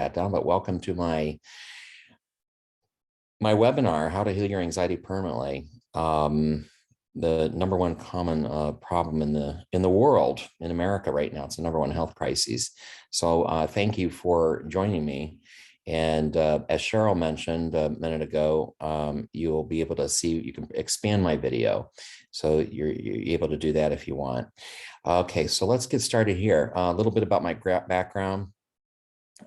down, but welcome to my webinar, How to Heal Your Anxiety Permanently. The number one common problem in the world, in America right now. It's the number one health crisis. So thank you for joining me. And as Cheryl mentioned a minute ago, you'll be able to see, you can expand my video. So you're able to do that if you want. Okay, so let's get started here. A little bit about my background.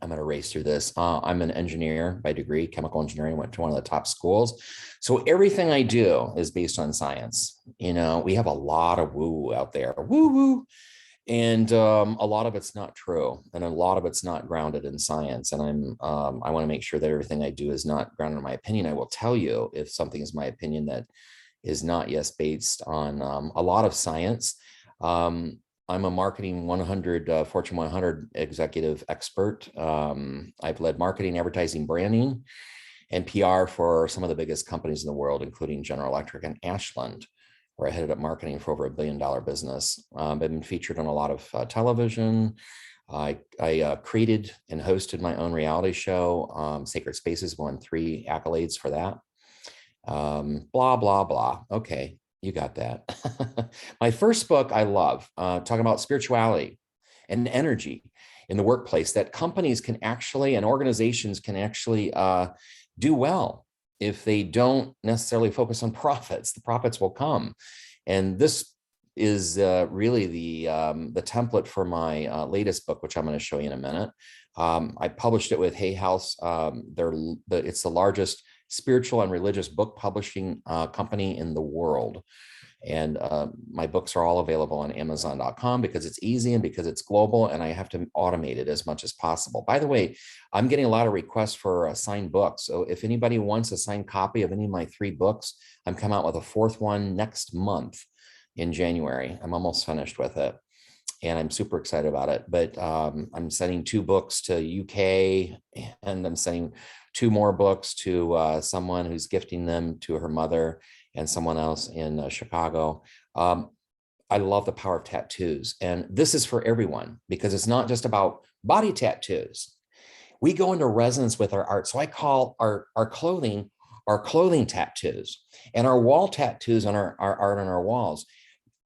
I'm going to race through this. I'm an engineer by degree, chemical engineering, went to one of the top schools. So everything I do is based on science. You know, we have a lot of woo out there, woo. And a lot of it's not true. And a lot of it's not grounded in science. And I want to make sure that everything I do is not grounded in my opinion. I will tell you if something is my opinion that is not yet based on a lot of science. I'm a marketing 100 Fortune 100 executive expert. I've led marketing, advertising, branding, and PR for some of the biggest companies in the world, including General Electric and Ashland, where I headed up marketing for over $1 billion business. I've been featured on a lot of television. I created and hosted my own reality show. Sacred Spaces won 3 accolades for that. Blah, blah, blah. Okay. You got that. My first book I love, talking about spirituality and energy in the workplace, that companies can actually, and organizations can actually do well if they don't necessarily focus on profits. The profits will come. And this is really the template for my latest book, which I'm going to show you in a minute. I published it with Hay House. It's the largest spiritual and religious book publishing company in the world. And my books are all available on Amazon.com because it's easy and because it's global, and I have to automate it as much as possible. By the way, I'm getting a lot of requests for signed books. So if anybody wants a signed copy of any of my 3 books, I'm coming out with a 4th one next month in January. I'm almost finished with it, and I'm super excited about it. But I'm sending 2 books to UK, and I'm sending 2 more books to someone who's gifting them to her mother, and someone else in Chicago. I love the power of tattoos. And this is for everyone, because it's not just about body tattoos. We go into resonance with our art. So I call our clothing tattoos, and our wall tattoos on our art on our walls.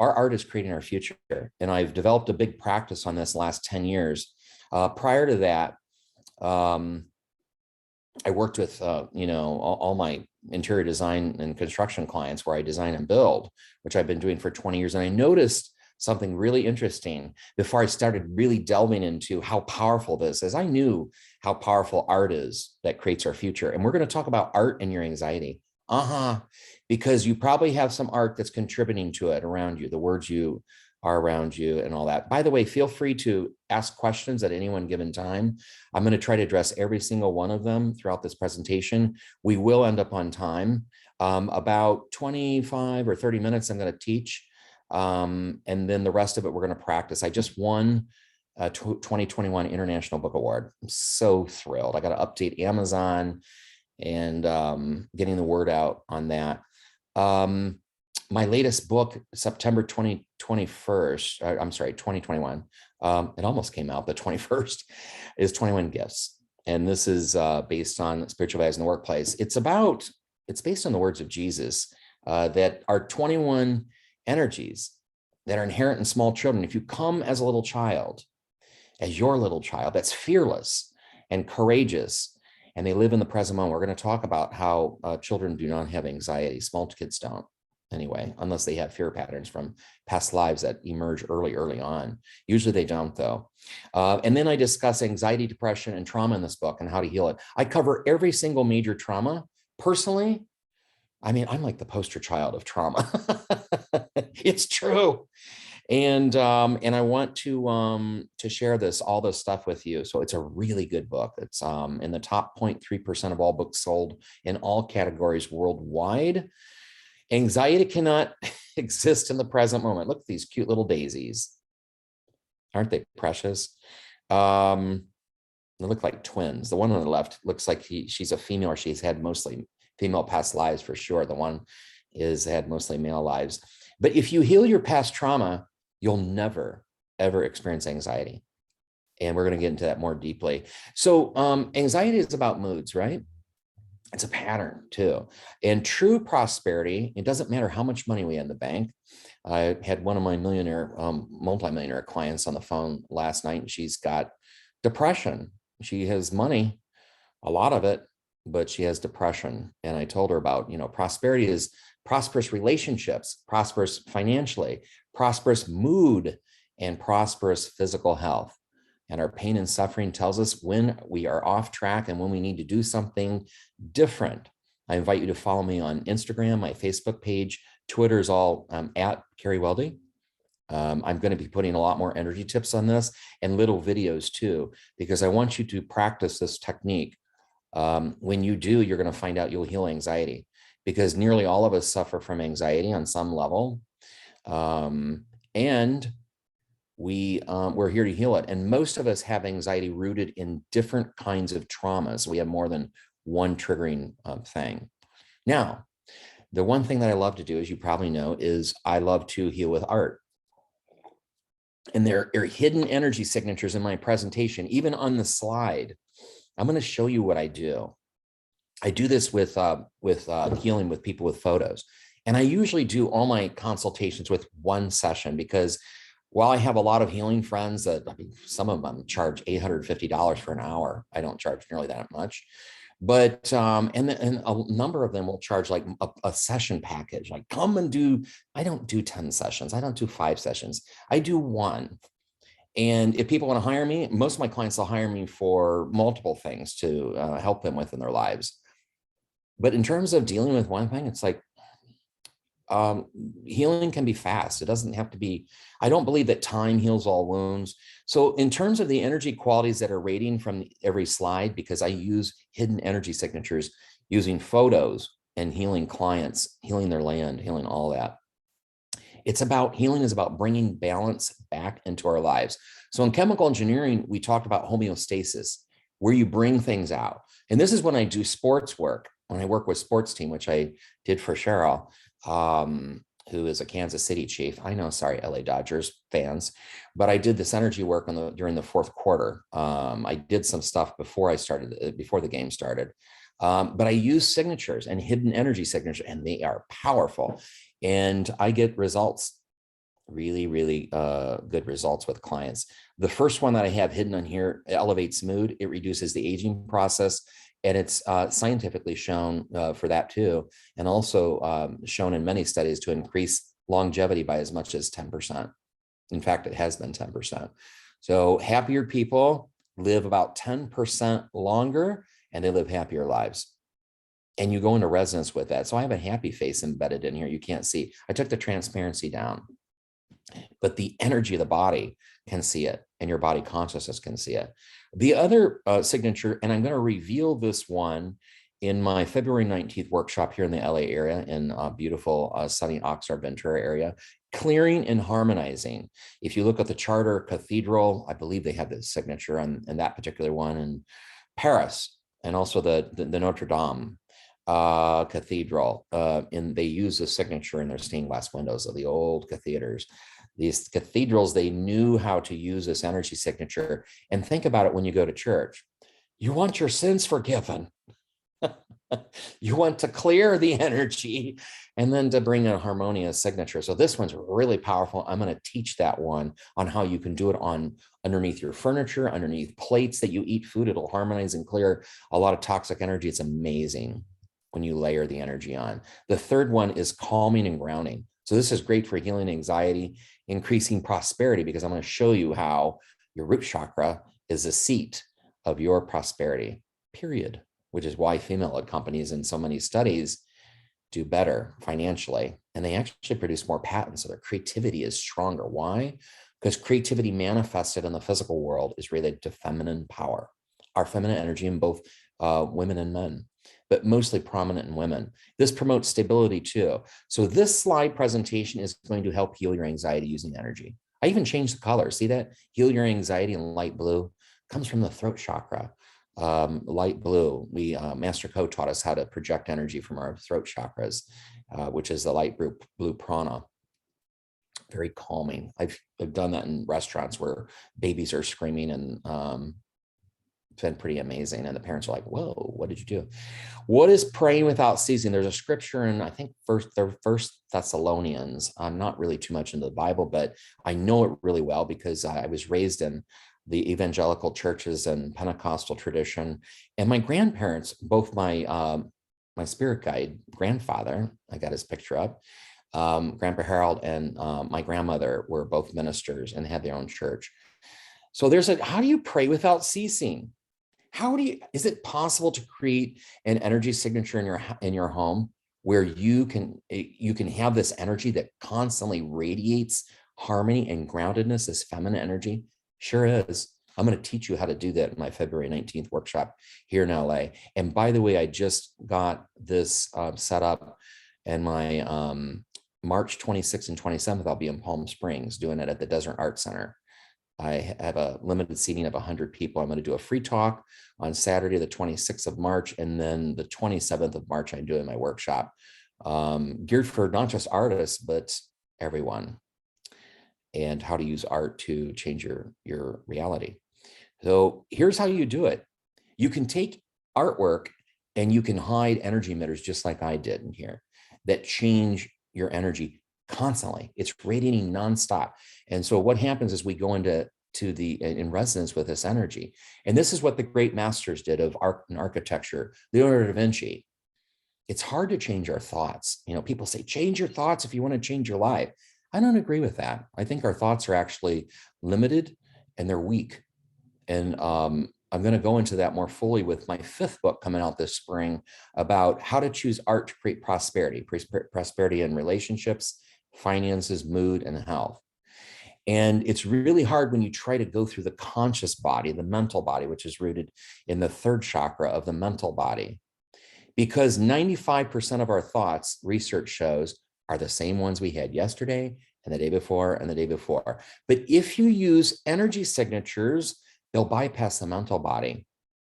Our art is creating our future. And I've developed a big practice on this last 10 years. Prior to that, I worked with, all my interior design and construction clients where I design and build, which I've been doing for 20 years. And I noticed something really interesting before I started really delving into how powerful this is. I knew how powerful art is that creates our future. And we're going to talk about art and your anxiety. Because you probably have some art that's contributing to it around you, the words you are around you and all that. By the way, feel free to ask questions at any one given time. I'm going to try to address every single one of them throughout this presentation. We will end up on time. About 25 or 30 minutes I'm going to teach. And then the rest of it, we're going to practice. I just won a 2021 International Book Award. I'm so thrilled. I got to update Amazon and getting the word out on that. My latest book, September 2021, it almost came out the 21st, is 21 Gifts. And this is based on spiritual values in the workplace. It's based on the words of Jesus, that are 21 energies that are inherent in small children. If you come as a little child, as your little child, that's fearless and courageous, and they live in the present moment. We're going to talk about how children do not have anxiety. Small kids don't. Anyway, unless they have fear patterns from past lives that emerge early on. Usually they don't, though. And then I discuss anxiety, depression, and trauma in this book and how to heal it. I cover every single major trauma. Personally, I mean, I'm like the poster child of trauma. It's true. And I want to share all this stuff with you. So it's a really good book. It's in the top 0.3% of all books sold in all categories worldwide. Anxiety cannot exist in the present moment. Look at these cute little daisies. Aren't they precious? They look like twins. The one on the left looks like she's a female, or she's had mostly female past lives for sure. The one had mostly male lives. But if you heal your past trauma, you'll never, ever experience anxiety. And we're going to get into that more deeply. So anxiety is about moods, right? It's a pattern too. And true prosperity, it doesn't matter how much money we have in the bank. I had one of my multimillionaire clients on the phone last night, and she's got depression. She has money, a lot of it, but she has depression. And I told her about, prosperity is prosperous relationships, prosperous financially, prosperous mood, and prosperous physical health. And our pain and suffering tells us when we are off track and when we need to do something different. I invite you to follow me on Instagram, my Facebook page. Twitter is all at Carrie Weldy. I'm going to be putting a lot more energy tips on this and little videos too, because I want you to practice this technique. When you do, you're going to find out you'll heal anxiety, because nearly all of us suffer from anxiety on some level. And we're here to heal it. And most of us have anxiety rooted in different kinds of traumas. We have more than one triggering thing. Now, the one thing that I love to do, as you probably know, is I love to heal with art. And there are hidden energy signatures in my presentation, even on the slide. I'm going to show you what I do. I do this with healing with people with photos. And I usually do all my consultations with one session, because while I have a lot of healing friends that, some of them charge $850 for an hour, I don't charge nearly that much. But and a number of them will charge like a session package, like come and do. I don't do 10 sessions. I don't do 5 sessions. I do one. And if people want to hire me, most of my clients will hire me for multiple things to help them with in their lives. But in terms of dealing with one thing, it's like, healing can be fast. It doesn't have to be. I don't believe that time heals all wounds. So in terms of the energy qualities that are radiating from every slide, because I use hidden energy signatures using photos and healing clients, healing their land, healing all that. Healing is about bringing balance back into our lives. So in chemical engineering, we talked about homeostasis, where you bring things out. And this is when I do sports work, when I work with sports team, which I did for Cheryl, who is a Kansas City Chief. I know, sorry, LA Dodgers fans, but I did this energy work during the fourth quarter. I did some stuff before the game started. But I use signatures and hidden energy signatures, and they are powerful. And I get results, really, really good results with clients. The first one that I have hidden on here elevates mood. It reduces the aging process. And it's scientifically shown for that too. And also shown in many studies to increase longevity by as much as 10%. In fact, it has been 10%. So happier people live about 10% longer, and they live happier lives. And you go into resonance with that. So I have a happy face embedded in here. You can't see. I took the transparency down, but the energy of the body can see it, and your body consciousness can see it. The other signature, and I'm going to reveal this one in my February 19th workshop here in the LA area, in beautiful sunny Oxnard Ventura area, clearing and harmonizing. If you look at the Charter Cathedral, I believe they have the signature on that particular one in Paris, and also the Notre Dame Cathedral. And they use the signature in their stained glass windows of the old cathedrals. These cathedrals, they knew how to use this energy signature. And think about it when you go to church. You want your sins forgiven. You want to clear the energy and then to bring a harmonious signature. So this one's really powerful. I'm going to teach that one on how you can do it underneath your furniture, underneath plates that you eat food. It'll harmonize and clear a lot of toxic energy. It's amazing when you layer the energy on. The third one is calming and grounding. So this is great for healing anxiety, increasing prosperity, because I'm going to show you how your root chakra is the seat of your prosperity, period, which is why female-led companies in so many studies do better financially. And they actually produce more patents. So their creativity is stronger. Why? Because creativity manifested in the physical world is related to feminine power, our feminine energy in both women and men, but mostly prominent in women. This promotes stability too. So this slide presentation is going to help heal your anxiety using energy. I even changed the color. See that? Heal your anxiety in light blue. Comes from the throat chakra. Light blue. Master Co taught us how to project energy from our throat chakras, which is the light blue prana. very calming. I've done that in restaurants where babies are screaming, and it's been pretty amazing. And the parents are like, whoa, what did you do? What is praying without ceasing? There's a scripture in, I think, First Thessalonians. I'm not really too much into the Bible, but I know it really well because I was raised in the evangelical churches and Pentecostal tradition. And my grandparents, both my spirit guide grandfather, I got his picture up, Grandpa Harold, and my grandmother were both ministers and had their own church. So how do you pray without ceasing? Is it possible to create an energy signature in your home where you can have this energy that constantly radiates harmony and groundedness, this feminine energy? Sure is. I'm going to teach you how to do that in my February 19th workshop here in LA. And by the way, I just got this set up, and my March 26th and 27th, I'll be in Palm Springs doing it at the Desert Art Center. I have a limited seating of 100 people. I'm going to do a free talk on Saturday, the 26th of March, and then the 27th of March, I'm doing my workshop geared for not just artists, but everyone, and how to use art to change your reality. So here's how you do it. You can take artwork and you can hide energy emitters just like I did in here that change your energy constantly. It's radiating nonstop. And so what happens is we go in resonance with this energy. And this is what the great masters did of art and architecture, Leonardo da Vinci. It's hard to change our thoughts. People say, change your thoughts if you want to change your life. I don't agree with that. I think our thoughts are actually limited and they're weak. And I'm going to go into that more fully with my 5th book coming out this spring about how to choose art to create prosperity in relationships, finances, mood, and health. And it's really hard when you try to go through the conscious body, the mental body, which is rooted in the 3rd chakra of the mental body, because 95% of our thoughts, research shows, are the same ones we had yesterday and the day before and the day before. But if you use energy signatures, they'll bypass the mental body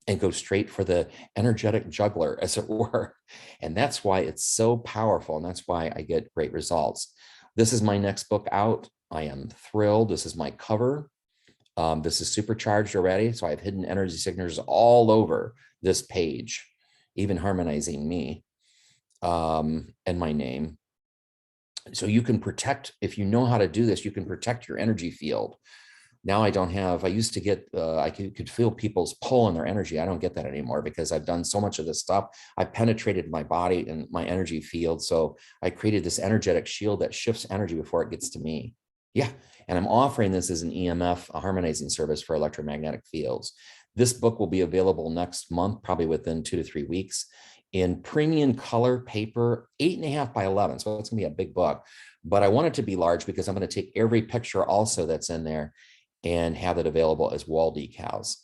and go straight for the energetic juggler, as it were. And that's why it's so powerful. And that's why I get great results. This is my next book out. I am thrilled. This is my cover. This is supercharged already. So I have hidden energy signatures all over this page, even harmonizing me and my name. So you can protect, if you know how to do this, you can protect your energy field. Now I used to get, I could feel people's pull in their energy. I don't get that anymore because I've done so much of this stuff. I penetrated my body and my energy field. So I created this energetic shield that shifts energy before it gets to me. Yeah. And I'm offering this as an EMF, a harmonizing service for electromagnetic fields. This book will be available next month, probably within 2 to 3 weeks, in premium color paper, 8.5 by 11. So it's gonna be a big book, but I want it to be large because I'm going to take every picture also that's in there and have it available as wall decals,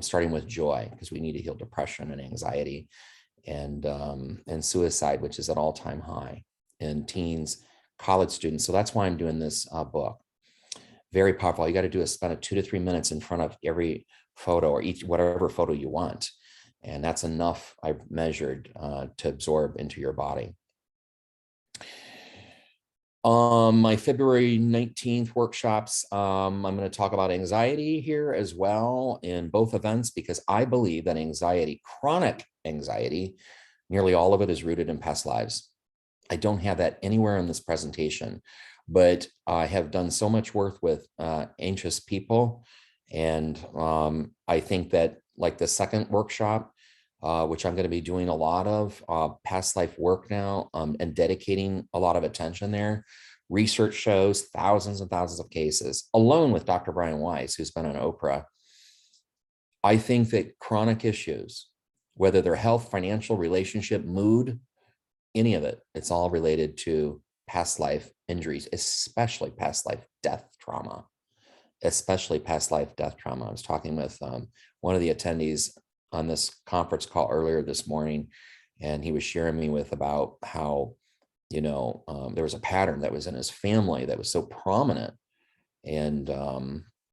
starting with joy, because we need to heal depression and anxiety and suicide, which is at all-time high in teens, college students. So that's why I'm doing this book. Very powerful. All you got to do is spend 2 to 3 minutes in front of every photo, or whatever photo you want. And that's enough, I've measured, to absorb into your body. My February 19th workshops, I'm going to talk about anxiety here as well in both events, because I believe that anxiety, chronic anxiety, nearly all of it is rooted in past lives. I don't have that anywhere in this presentation, but I have done so much work with anxious people. And I think that, like the second workshop, which I'm going to be doing a lot of past life work now, and dedicating a lot of attention there. Research shows thousands and thousands of cases, alone with Dr. Brian Weiss, who's been on Oprah. I think that chronic issues, whether they're health, financial, relationship, mood, any of it, it's all related to past life injuries, especially past life death trauma, I was talking with one of the attendees on this conference call earlier this morning, and he was sharing me with about how, there was a pattern that was in his family that was so prominent, and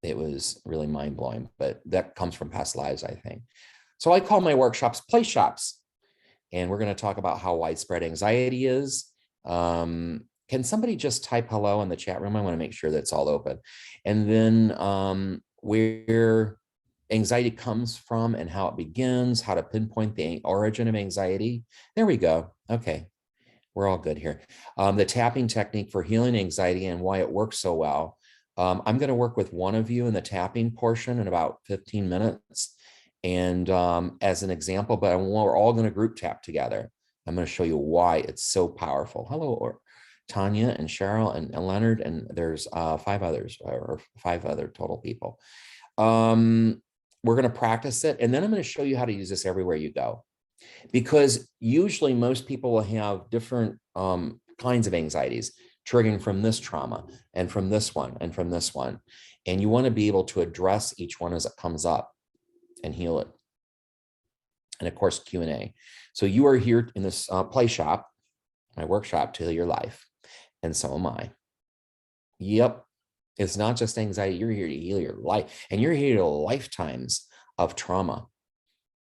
it was really mind-blowing, but that comes from past lives, I think. So I call my workshops play shops, and we're going to talk about how widespread anxiety is, Can somebody just type hello in the chat room? I want to make sure that's all open. And then where anxiety comes from and how it begins, how to pinpoint the origin of anxiety. There we go. Okay, we're all good here. The tapping technique for healing anxiety and why it works so well. I'm going to work with one of you in the tapping portion in about 15 minutes. And as an example, but we're all going to group tap together. I'm going to show you why it's so powerful. Hello, Tanya and Cheryl and Leonard, and there's 5 others or 5 other total people. We're going to practice it, and then I'm going to show you how to use this everywhere you go. Because usually most people will have different kinds of anxieties triggering from this trauma and from this one and from this one. And you want to be able to address each one as it comes up and heal it. And of course, Q&A. So you are here in this play shop, my workshop, to heal your life. And so am I. Yep. It's not just anxiety. You're here to heal your life. And you're here to lifetimes of trauma,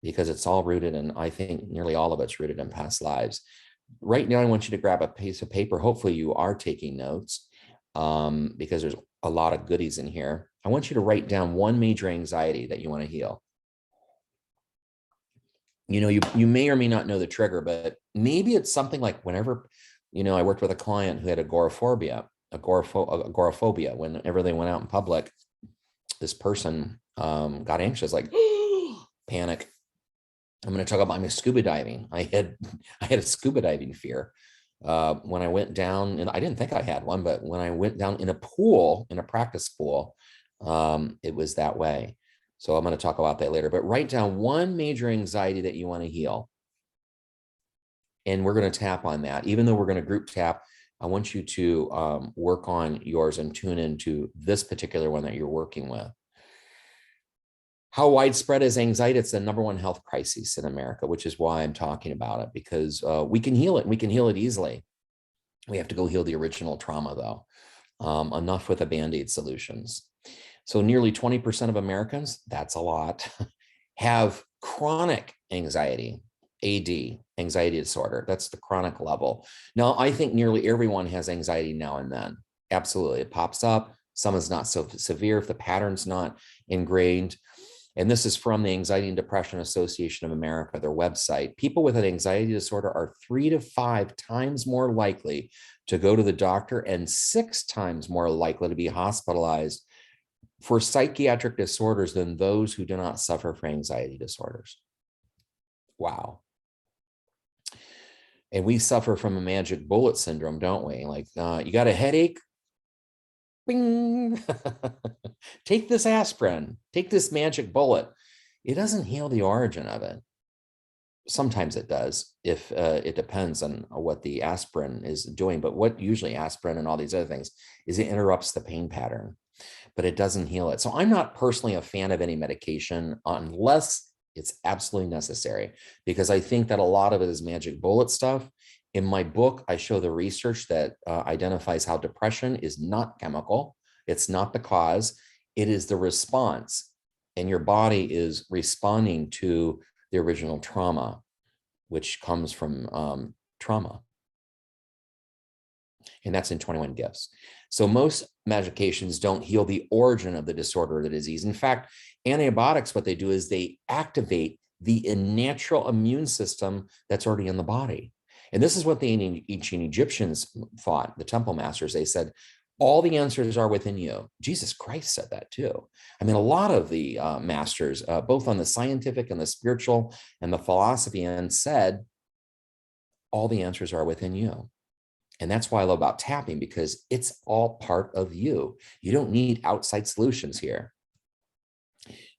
because it's all rooted in, I think nearly all of it's rooted in past lives. Right now, I want you to grab a piece of paper. Hopefully you are taking notes because there's a lot of goodies in here. I want you to write down one major anxiety that you want to heal. You know, you may or may not know the trigger, but maybe it's something like whenever, you know, I worked with a client who had agoraphobia. Whenever they went out in public, this person got anxious, like panic. I'm going to talk about my scuba diving. I had a scuba diving fear when I went down, and I didn't think I had one, but when I went down in a pool, in a practice pool, it was that way. So I'm going to talk about that later, but write down one major anxiety that you want to heal. And we're going to tap on that. Even though we're going to group tap, I want you to work on yours and tune into this particular one that you're working with. How widespread is anxiety? It's the #1 health crisis in America, which is why I'm talking about it, because we can heal it. We can heal it easily. We have to go heal the original trauma, though. Enough with the Band-Aid solutions. So nearly 20% of Americans, that's a lot, have chronic anxiety, AD, anxiety disorder. That's the chronic level. Now, I think nearly everyone has anxiety now and then. Absolutely. It pops up. Some is not so severe if the pattern's not ingrained. And this is from the Anxiety and Depression Association of America, their website. People with an anxiety disorder are 3 to 5 times more likely to go to the doctor and 6 times more likely to be hospitalized for psychiatric disorders than those who do not suffer from anxiety disorders. Wow. And we suffer from a magic bullet syndrome, don't we? Like, you got a headache? Bing. Take this aspirin, take this magic bullet. It doesn't heal the origin of it. Sometimes it does, if it depends on what the aspirin is doing. But what usually aspirin and all these other things is it interrupts the pain pattern, but it doesn't heal it. So I'm not personally a fan of any medication unless it's absolutely necessary, because I think that a lot of it is magic bullet stuff. In my book, I show the research that identifies how depression is not chemical. It's not the cause. It is the response. And your body is responding to the original trauma, which comes from trauma. And that's in 21 Gifts. So most medications don't heal the origin of the disorder or the disease. In fact, antibiotics, what they do is they activate the natural immune system that's already in the body. And this is what the ancient Egyptians thought, the temple masters. They said, all the answers are within you. Jesus Christ said that too. I mean, a lot of the masters, both on the scientific and the spiritual and the philosophy end, said, all the answers are within you. And that's why I love about tapping, because it's all part of you. You don't need outside solutions here.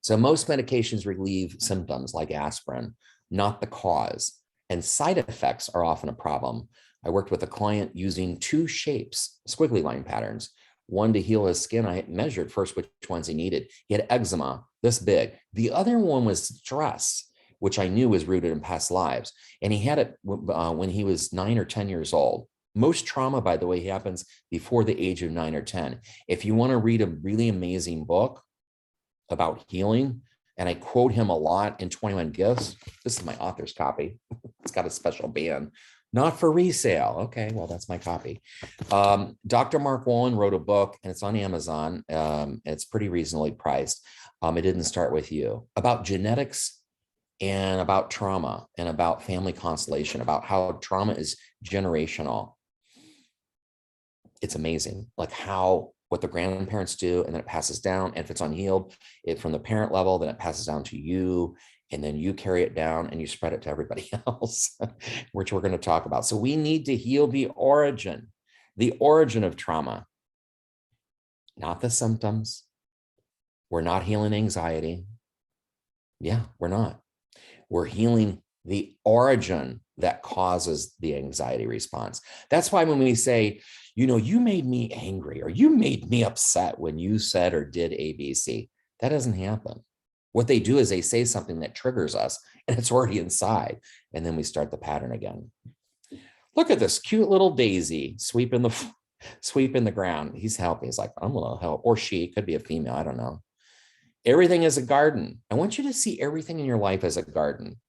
So most medications relieve symptoms like aspirin, not the cause. And side effects are often a problem. I worked with a client using 2 shapes, squiggly line patterns, one to heal his skin. I measured first which ones he needed. He had eczema this big. The other one was stress, which I knew was rooted in past lives. And he had it when he was 9 or 10 years old. Most trauma, by the way, happens before the age of 9 or 10. If you want to read a really amazing book about healing, and I quote him a lot in 21 Gifts. This is my author's copy. It's got a special band. Not for resale. Okay, well, that's my copy. Dr. Mark Wolin wrote a book, and it's on Amazon. It's pretty reasonably priced. It didn't start with you, about genetics and about trauma and about family constellation, about how trauma is generational. It's amazing, like how what the grandparents do, and then it passes down. And if it's unhealed, it from the parent level, then it passes down to you, and then you carry it down and you spread it to everybody else, which we're going to talk about. So we need to heal the origin of trauma, not the symptoms. We're not healing anxiety. Yeah, we're not. We're healing the origin that causes the anxiety response. That's why when we say, you made me angry or you made me upset when you said or did ABC, that doesn't happen. What they do is they say something that triggers us and it's already inside. And then we start the pattern again. Look at this cute little daisy sweeping the ground. He's helping. He's like, I'm going to help. Or she, could be a female. I don't know. Everything is a garden. I want you to see everything in your life as a garden.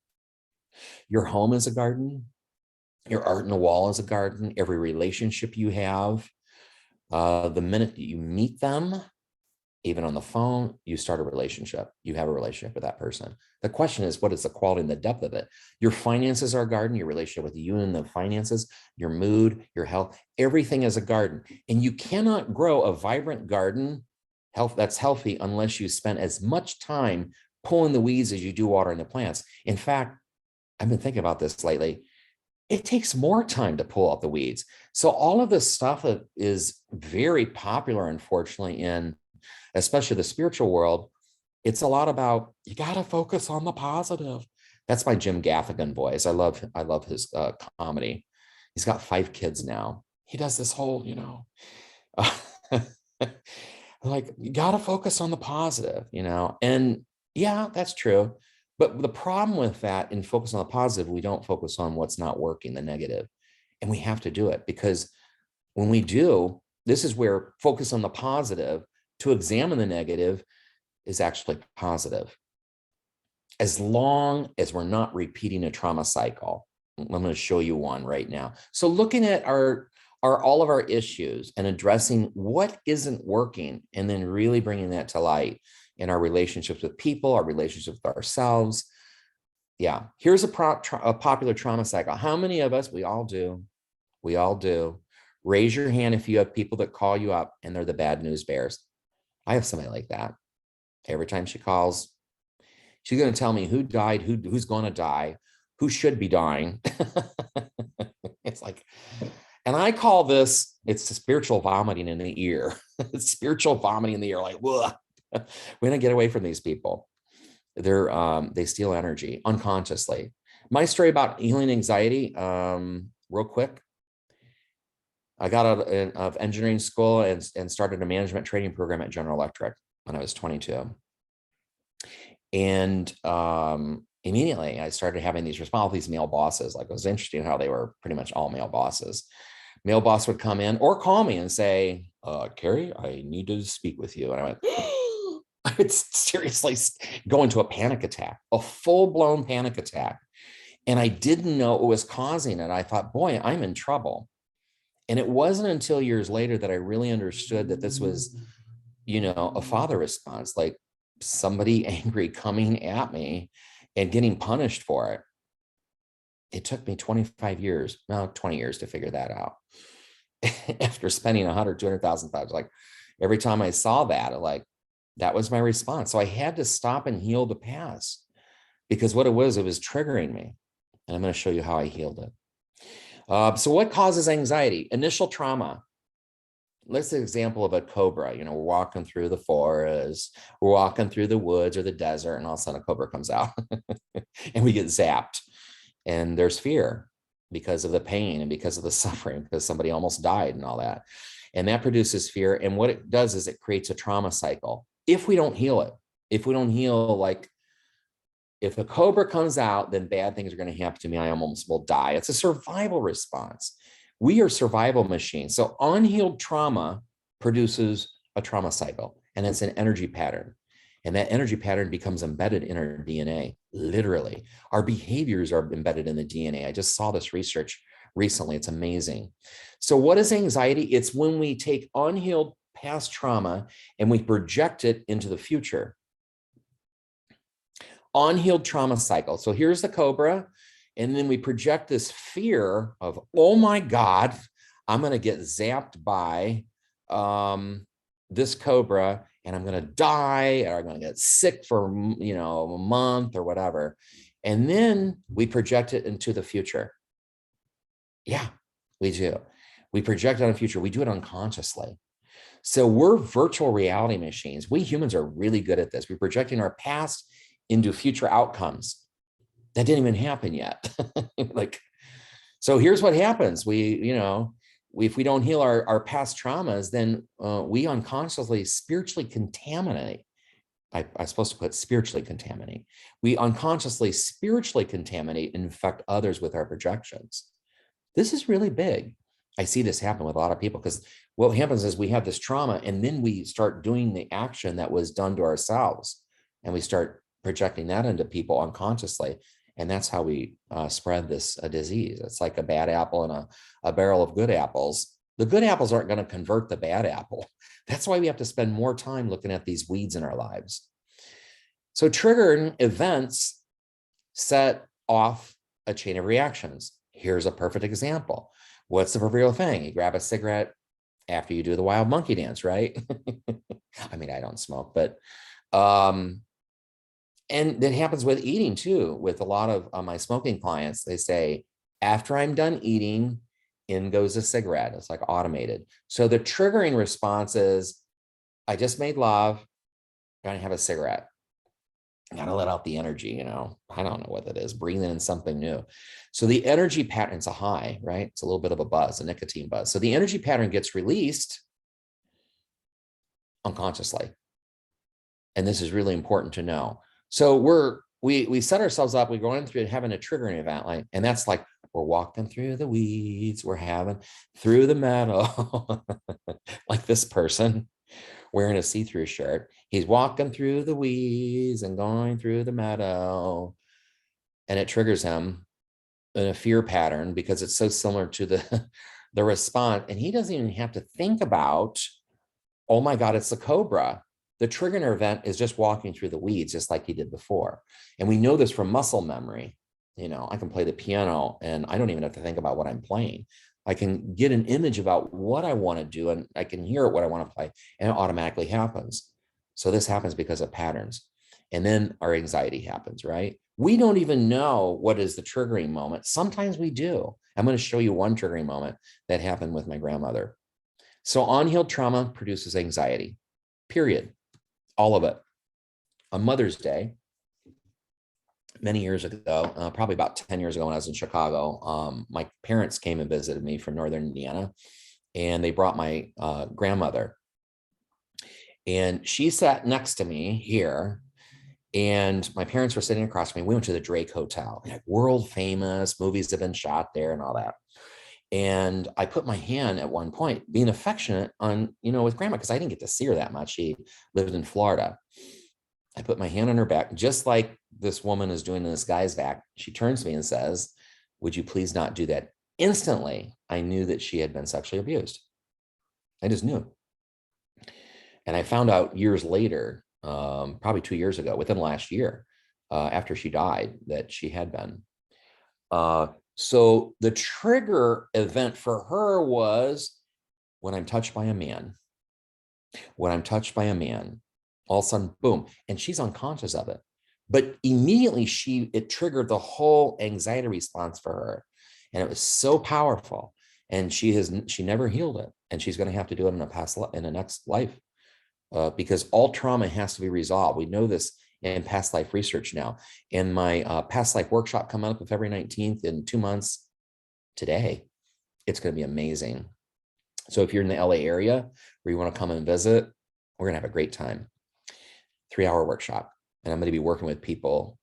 Your home is a garden. Your art in the wall is a garden. Every relationship you have, the minute that you meet them, even on the phone, you start a relationship. You have a relationship with that person. The question is, what is the quality and the depth of it? Your finances are a garden. Your relationship with you and the finances, your mood, your health, everything is a garden. And you cannot grow a vibrant garden that's healthy unless you spend as much time pulling the weeds as you do watering the plants. In fact, I've been thinking about this lately. It takes more time to pull out the weeds. So all of this stuff is very popular, unfortunately, in especially the spiritual world. It's a lot about, you got to focus on the positive. That's my Jim Gaffigan voice. I love his comedy. He's got 5 kids now. He does this whole, like, you got to focus on the positive, and yeah, that's true. But the problem with that, in focus on the positive, we don't focus on what's not working, the negative. And we have to do it, because when we do, this is where focus on the positive to examine the negative is actually positive. As long as we're not repeating a trauma cycle. I'm going to show you one right now. So looking at all of our issues and addressing what isn't working, and then really bringing that to light in our relationships with people, our relationships with ourselves. Yeah, here's a popular trauma cycle. How many of us, we all do. Raise your hand if you have people that call you up and they're the bad news bears. I have somebody like that. Every time she calls, she's going to tell me who died, who's going to die, who should be dying. It's like, and I call this, it's the spiritual vomiting in the ear. It's spiritual vomiting in the ear, like, whoa. We don't get away from these people. They steal energy unconsciously. My story about healing anxiety, real quick. I got out of engineering school and started a management training program at General Electric when I was 22. And immediately I started having these male bosses. Like, it was interesting how they were pretty much all male bosses. Male boss would come in or call me and say, Carrie, I need to speak with you. And I went, I would seriously go into a panic attack, a full-blown panic attack. And I didn't know what was causing it. I thought, boy, I'm in trouble. And it wasn't until years later that I really understood that this was, a father response, like somebody angry coming at me and getting punished for it. It took me 25 years, no, 20 years to figure that out. After spending $200,000, like every time I saw that, that was my response. So I had to stop and heal the past, because what it was triggering me. And I'm going to show you how I healed it. So what causes anxiety? Initial trauma. Let's say an example of a cobra. We're walking through the forest, we're walking through the woods or the desert, and all of a sudden a cobra comes out and we get zapped. And there's fear because of the pain and because of the suffering, because somebody almost died and all that. And that produces fear. And what it does is it creates a trauma cycle. If we don't heal it, like if a cobra comes out, then bad things are going to happen to me. I almost will die. It's a survival response. We are survival machines. So unhealed trauma produces a trauma cycle, and it's an energy pattern. And that energy pattern becomes embedded in our DNA, literally. Our behaviors are embedded in the DNA. I just saw this research recently. It's amazing. So what is anxiety? It's when we take unhealed past trauma and we project it into the future. Unhealed trauma cycle. So here's the cobra. And then we project this fear of, oh my God, I'm going to get zapped by this cobra and I'm going to die, or I'm going to get sick for, a month or whatever. And then we project it into the future. Yeah, we do. We project on the future. We do it unconsciously. So we're virtual reality machines. We humans are really good at this. We're projecting our past into future outcomes that didn't even happen yet. So here's what happens. If we don't heal our past traumas, then we unconsciously spiritually contaminate. I'm supposed to put spiritually contaminate. We unconsciously spiritually contaminate and infect others with our projections. This is really big. I see this happen with a lot of people, because what happens is we have this trauma and then we start doing the action that was done to ourselves, and we start projecting that into people unconsciously. And that's how we spread this disease. It's like a bad apple and a barrel of good apples. The good apples aren't going to convert the bad apple. That's why we have to spend more time looking at these weeds in our lives. So triggering events set off a chain of reactions. Here's a perfect example. What's the proverbial thing? You grab a cigarette after you do the wild monkey dance, right? I mean, I don't smoke, but and that happens with eating too. With a lot of my smoking clients, they say, after I'm done eating, in goes a cigarette. It's like automated. So the triggering response is, I just made love, I'm gonna have a cigarette. I gotta let out the energy, I don't know what that is, breathing in something new. So the energy pattern's a high, right? It's a little bit of a buzz, a nicotine buzz. So the energy pattern gets released unconsciously. And this is really important to know. So we set ourselves up, we're going through having a triggering event, and that's like, we're walking through the weeds, we're having through the meadow, like this person wearing a see-through shirt. He's walking through the weeds and going through the meadow, and it triggers him in a fear pattern because it's so similar to the response. And he doesn't even have to think about, oh my God, it's a cobra. The triggering event is just walking through the weeds, just like he did before. And we know this from muscle memory. I can play the piano and I don't even have to think about what I'm playing. I can get an image about what I want to do and I can hear what I want to play, and it automatically happens. So this happens because of patterns. And then our anxiety happens, right? We don't even know what is the triggering moment. Sometimes we do. I'm going to show you one triggering moment that happened with my grandmother. So unhealed trauma produces anxiety, period. All of it. On Mother's Day, many years ago, probably about 10 years ago when I was in Chicago, my parents came and visited me from Northern Indiana, and they brought my grandmother. And she sat next to me here, and my parents were sitting across from me. We went to the Drake Hotel, world famous, movies have been shot there and all that. And I put my hand at one point, being affectionate on, with grandma, because I didn't get to see her that much. She lived in Florida. I put my hand on her back, just like this woman is doing in this guy's back. She turns to me and says, would you please not do that? Instantly, I knew that she had been sexually abused. I just knew. And I found out years later, probably 2 years ago, within the last year, after she died, that she had been. So the trigger event for her was when I'm touched by a man. When I'm touched by a man, all of a sudden, boom, and she's unconscious of it. But immediately it triggered the whole anxiety response for her. And it was so powerful. And she never healed it. And she's going to have to do it in a next life, because all trauma has to be resolved. We know this in past life research now. In my past life workshop coming up on February 19th in 2 months today, it's going to be amazing. So if you're in the LA area or you want to come and visit, we're going to have a great time. 3-hour workshop. And I'm going to be working with people,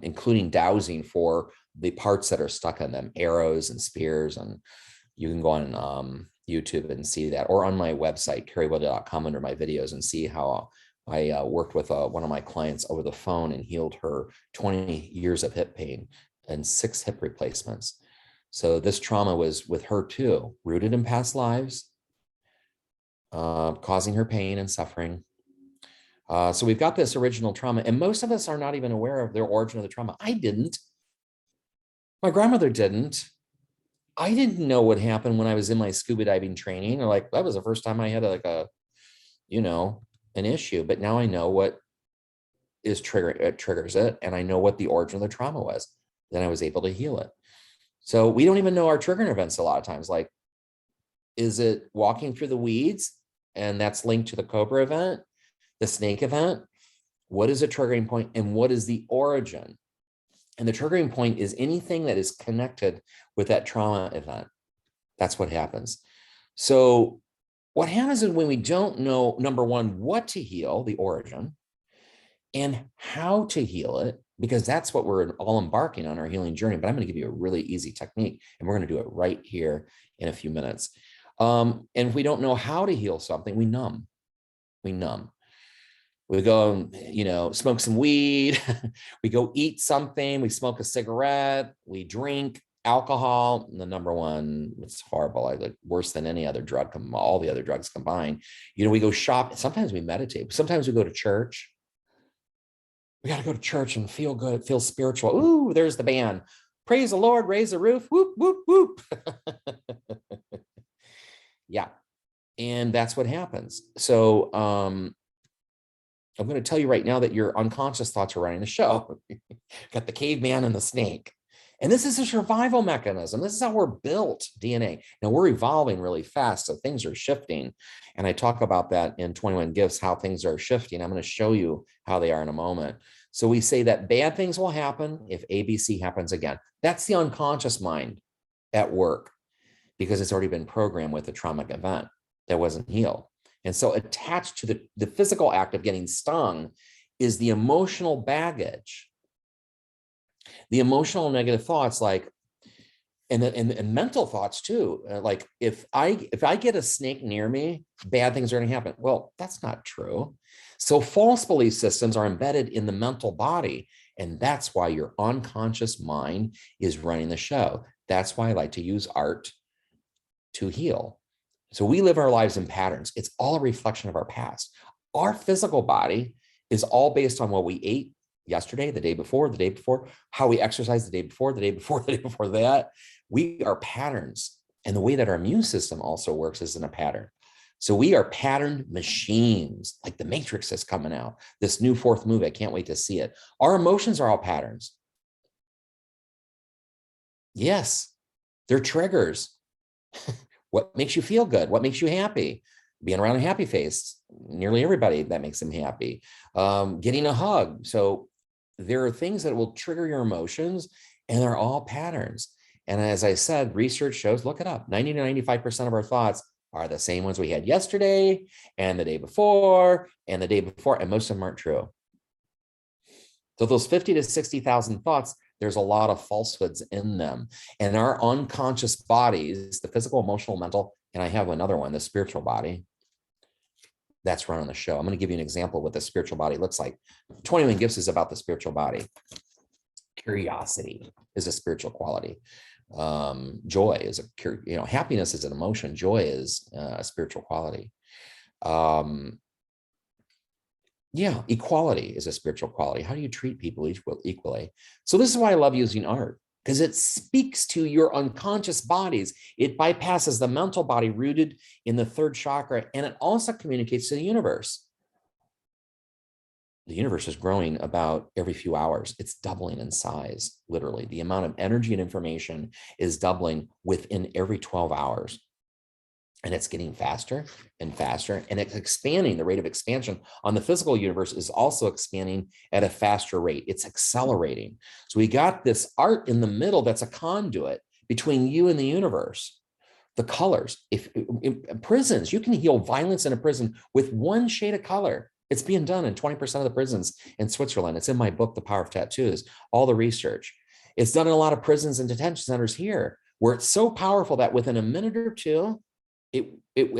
including dowsing for the parts that are stuck on them, arrows and spears. And you can go on YouTube and see that, or on my website, carriewilde.com, under my videos, and see how I worked with one of my clients over the phone and healed her 20 years of hip pain and 6 hip replacements. So this trauma was with her too, rooted in past lives, causing her pain and suffering. So we've got this original trauma, and most of us are not even aware of the origin of the trauma. I didn't. My grandmother didn't. I didn't know what happened when I was in my scuba diving training. Or like, that was the first time I had an issue. But now I know what triggers it, and I know what the origin of the trauma was. Then I was able to heal it. So we don't even know our triggering events a lot of times. Like, is it walking through the weeds? And that's linked to the cobra event, the snake event. What is a triggering point, and what is the origin? And the triggering point is anything that is connected with that trauma event. That's what happens. So what happens is when we don't know, number one, what to heal, the origin, and how to heal it, because that's what we're all embarking on our healing journey. But I'm going to give you a really easy technique, and we're going to do it right here in a few minutes. And if we don't know how to heal something, we numb. We numb. We go, smoke some weed. We go eat something. We smoke a cigarette. We drink alcohol. And the number one, it's horrible. Like worse than any other drug, all the other drugs combined. We go shop. Sometimes we meditate. Sometimes we go to church. We got to go to church and feel good, feel spiritual. Ooh, there's the band. Praise the Lord, raise the roof. Whoop, whoop, whoop. Yeah. And that's what happens. So I'm going to tell you right now that your unconscious thoughts are running the show. Got the caveman and the snake. And this is a survival mechanism. This is how we're built, DNA. Now we're evolving really fast, so things are shifting. And I talk about that in 21 Gifts, how things are shifting. I'm going to show you how they are in a moment. So we say that bad things will happen if ABC happens again. That's the unconscious mind at work, because it's already been programmed with a traumatic event that wasn't healed. And so attached to the physical act of getting stung is the emotional baggage, the emotional negative thoughts, like, and mental thoughts too. Like if I get a snake near me, bad things are going to happen. Well, that's not true. So false belief systems are embedded in the mental body. And that's why your unconscious mind is running the show. That's why I like to use art to heal. So we live our lives in patterns. It's all a reflection of our past. Our physical body is all based on what we ate yesterday, the day before, how we exercised the day before, the day before that. We are patterns. And the way that our immune system also works is in a pattern. So we are pattern machines, like the Matrix is coming out. This new fourth movie, I can't wait to see it. Our emotions are all patterns. Yes, they're triggers. What makes you feel good? What makes you happy? Being around a happy face, nearly everybody, that makes them happy. Getting a hug. So there are things that will trigger your emotions, and they're all patterns. And as I said, research shows, look it up, 90 to 95% of our thoughts are the same ones we had yesterday and the day before and the day before, and most of them aren't true. So those 50 to 60,000 thoughts, there's a lot of falsehoods in them. And our unconscious bodies, the physical, emotional, mental, and I have another one, the spiritual body, that's running the show. I'm going to give you an example of what the spiritual body looks like. 21 Gifts is about the spiritual body. Curiosity is a spiritual quality. Joy is happiness is an emotion. Joy is a spiritual quality. Equality is a spiritual quality. How do you treat people equally? So this is why I love using art, because it speaks to your unconscious bodies. It bypasses the mental body rooted in the third chakra, and it also communicates to the universe. The universe is growing about every few hours. It's doubling in size, literally. The amount of energy and information is doubling within every 12 hours. And it's getting faster and faster, and it's expanding. The rate of expansion on the physical universe is also expanding at a faster rate. It's accelerating. So we got this art in the middle that's a conduit between you and the universe. The colors, if in prisons, you can heal violence in a prison with one shade of color. It's being done in 20% of the prisons in Switzerland. It's in my book, The Power of Tattoos, all the research. It's done in a lot of prisons and detention centers here, where it's so powerful that within a minute or two, it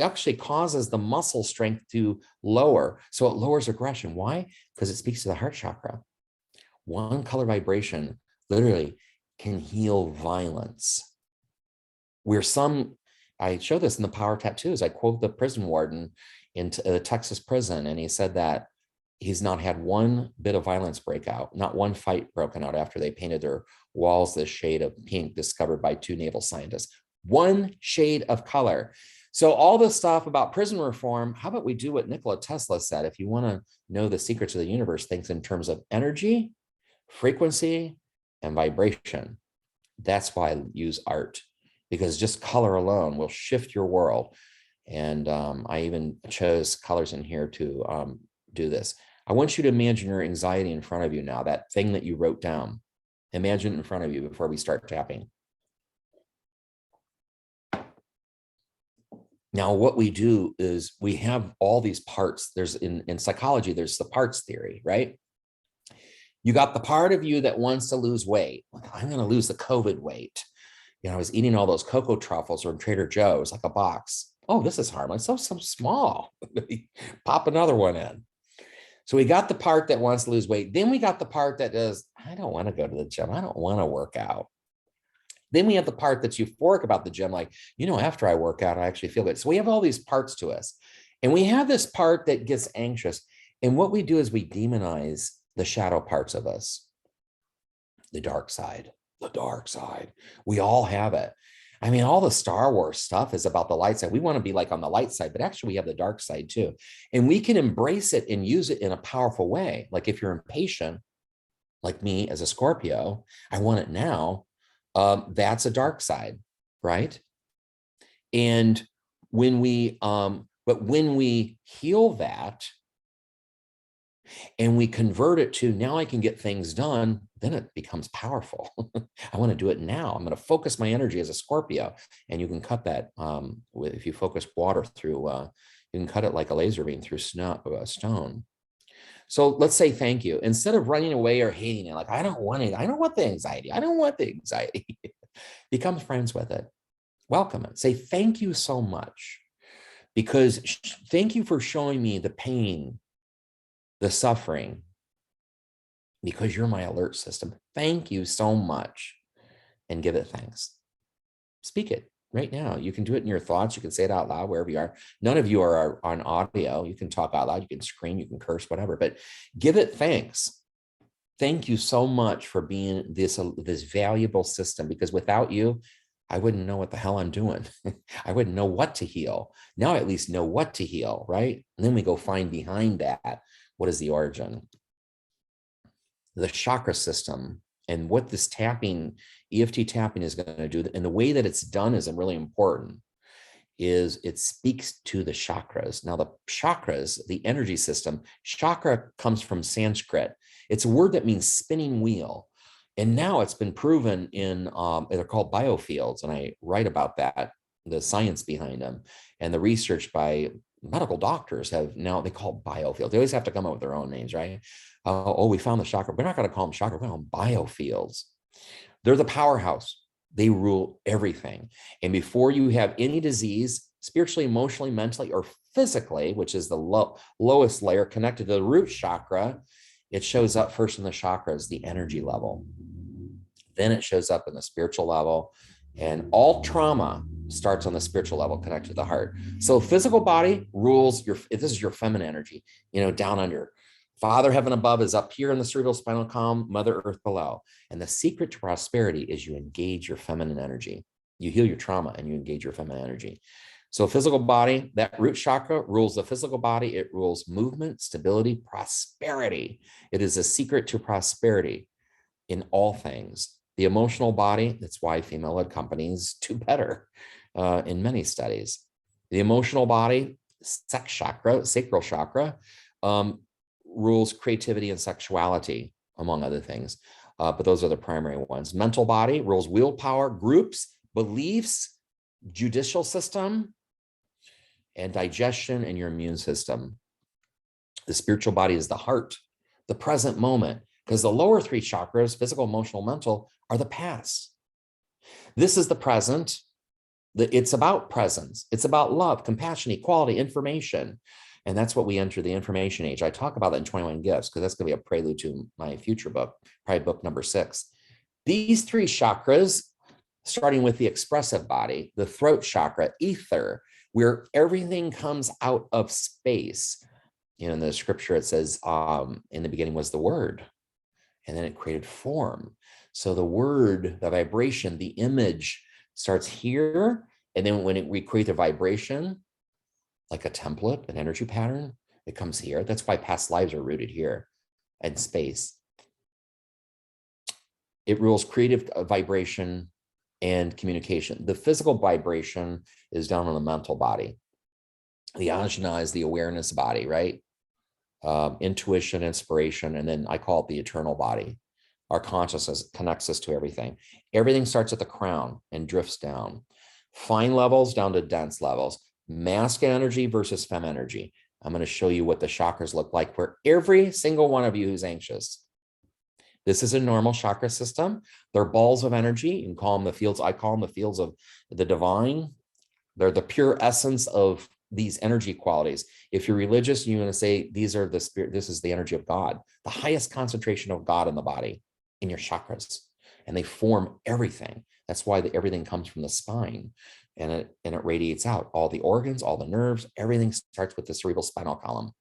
actually causes the muscle strength to lower. So it lowers aggression. Why? Because it speaks to the heart chakra. One color vibration literally can heal violence. where some, I show this in the Power Tattoos. I quote the prison warden in the Texas prison, and he said that he's not had one bit of violence break out, not one fight broken out after they painted their walls this shade of pink discovered by 2 naval scientists. One shade of color. So all this stuff about prison reform, how about we do what Nikola Tesla said? If you want to know the secrets of the universe, think in terms of energy, frequency, and vibration. That's why I use art, because just color alone will shift your world. And I even chose colors in here to do this. I want you to imagine your anxiety in front of you now, that thing that you wrote down. Imagine it in front of you before we start tapping. Now, what we do is we have all these parts. There's in psychology, there's the parts theory, right? You got the part of you that wants to lose weight. Like, I'm going to lose the COVID weight. You know, I was eating all those cocoa truffles from Trader Joe's, like a box. Oh, this is harmless. So small. Pop another one in. So we got the part that wants to lose weight. Then we got the part that does, I don't want to go to the gym. I don't want to work out. Then we have the part that's euphoric about the gym. Like, you know, after I work out, I actually feel good. So we have all these parts to us. And we have this part that gets anxious. And what we do is we demonize the shadow parts of us. The dark side, the dark side. We all have it. I mean, all the Star Wars stuff is about the light side. We want to be like on the light side, but actually we have the dark side too. And we can embrace it and use it in a powerful way. Like if you're impatient, like me as a Scorpio, I want it now. That's a dark side, right? And when we, but when we heal that and we convert it to now I can get things done, then it becomes powerful. I want to do it now. I'm going to focus my energy as a Scorpio. And you can cut that if you focus water through, you can cut it like a laser beam through stone. So let's say thank you. Instead of running away or hating it, like, I don't want it. I don't want the anxiety. I don't want the anxiety. Become friends with it. Welcome it. Say thank you so much. Because thank you for showing me the pain, the suffering, because you're my alert system. Thank you so much. And give it thanks. Speak it right now. You can do it in your thoughts. You can say it out loud wherever you are. None of you are on audio. You can talk out loud. You can scream, you can curse, whatever, but give it thanks. Thank you so much for being this valuable system, because without you, I wouldn't know what the hell I'm doing. I wouldn't know what to heal. Now I at least know what to heal, right? And then we go find behind that, what is the origin? The chakra system and what this tapping, EFT tapping is going to do, and the way that it's done is really important, is it speaks to the chakras. Now the chakras, the energy system, chakra comes from Sanskrit. It's a word that means spinning wheel. And now it's been proven in, they're called biofields. And I write about that, the science behind them, and the research by medical doctors have now, they call biofields. They always have to come up with their own names, right? Oh, we found the chakra. We're not going to call them chakra. We're going to call them biofields. They're the powerhouse. They rule everything. And before you have any disease, spiritually, emotionally, mentally, or physically, which is the lowest layer connected to the root chakra, it shows up first in the chakras, the energy level. Then it shows up in the spiritual level. And all trauma starts on the spiritual level, connected to the heart. So physical body rules your, this is your feminine energy, down under. Father heaven above is up here in the cerebral spinal column, Mother Earth below. And the secret to prosperity is you engage your feminine energy. You heal your trauma and you engage your feminine energy. So physical body, that root chakra rules the physical body. It rules movement, stability, prosperity. It is a secret to prosperity in all things. The emotional body, that's why female-led companies do better in many studies. The emotional body, sex chakra, sacral chakra, rules creativity and sexuality, among other things. But those are the primary ones. Mental body rules willpower, groups, beliefs, judicial system, and digestion and your immune system. The spiritual body is the heart, the present moment, because the lower three chakras, physical, emotional, mental, are the past. This is the present. It's about presence. It's about love, compassion, equality, information. And that's what we enter the information age. I talk about that in 21 Gifts, because that's going to be a prelude to my future book, probably book number 6. These three chakras starting with the expressive body, the throat chakra, ether, where everything comes out of space. You know, in the scripture, it says, in the beginning was the word, and then it created form. So the word, the vibration, the image starts here. And then when we create the vibration, like a template, an energy pattern, it comes here. That's why past lives are rooted here and space. It rules creative vibration and communication. The physical vibration is down on the mental body. The ajna is the awareness body, right? Intuition, inspiration, and then I call it the eternal body. Our consciousness connects us to everything. Everything starts at the crown and drifts down. Fine levels down to dense levels. Masculine energy versus fem energy. I'm going to show you what the chakras look like for every single one of you who's anxious. This is a normal chakra system. They're balls of energy. You can call them the fields. I call them the fields of the divine. They're the pure essence of these energy qualities. If you're religious, you're going to say these are the spirit, this is the energy of God, the highest concentration of God in the body, in your chakras, and they form everything. That's why everything comes from the spine, and it radiates out. All the organs, all the nerves, everything starts with the cerebral spinal column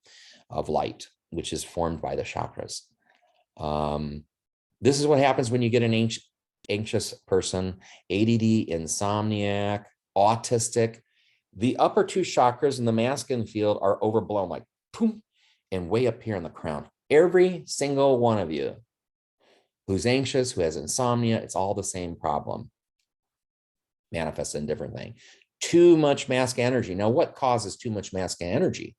of light, which is formed by the chakras. This is what happens when you get an anxious person, ADD, insomniac, autistic. The upper two chakras in the masculine field are overblown, like boom, and way up here in the crown. Every single one of you who's anxious, who has insomnia, it's all the same problem, manifested in different thing. Too much masculine energy. Now, what causes too much masculine energy?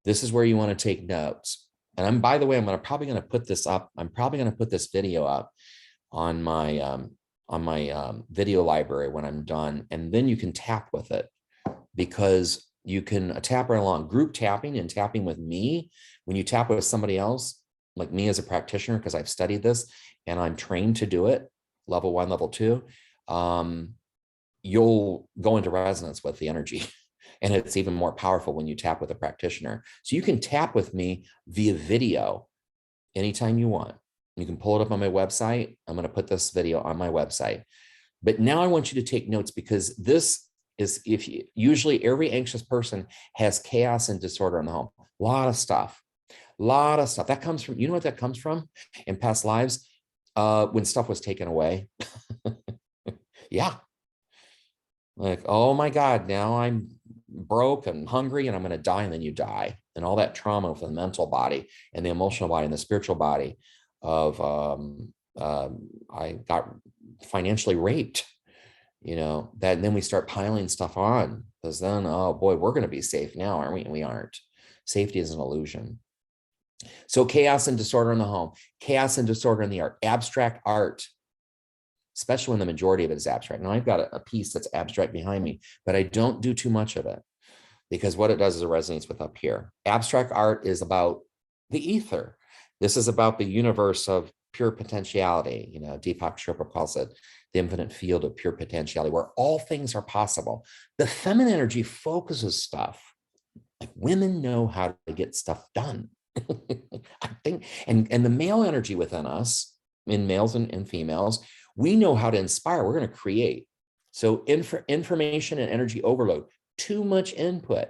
This is where you want to take notes. And by the way, I'm probably going to put this up. I'm probably going to put this video up on my video library when I'm done, and then you can tap with it, because you can tap right along. Group tapping and tapping with me, when you tap with somebody else, like me as a practitioner, because I've studied this and I'm trained to do it, level 1, level 2, you'll go into resonance with the energy. And it's even more powerful when you tap with a practitioner. So you can tap with me via video anytime you want. You can pull it up on my website. I'm going to put this video on my website. But now I want you to take notes, because this is, usually every anxious person has chaos and disorder in the home. A lot of stuff. That comes from, you know what that comes from in past lives? When stuff was taken away. Yeah. Like, oh my God, now I'm broke and hungry and I'm going to die, and then you die. And all that trauma for the mental body and the emotional body and the spiritual body of, I got financially raped, that, and then we start piling stuff on, because then, oh boy, we're going to be safe now, aren't we? And we aren't. Safety is an illusion. So chaos and disorder in the home, chaos and disorder in the art, abstract art, especially when the majority of it is abstract. Now I've got a piece that's abstract behind me, but I don't do too much of it, because what it does is it resonates with up here. Abstract art is about the ether. This is about the universe of pure potentiality. Deepak Chopra calls it the infinite field of pure potentiality, where all things are possible. The feminine energy focuses stuff. Like, women know how to get stuff done. I think, and the male energy within us, in males and females, we know how to inspire. We're going to create. So information and energy overload, too much input,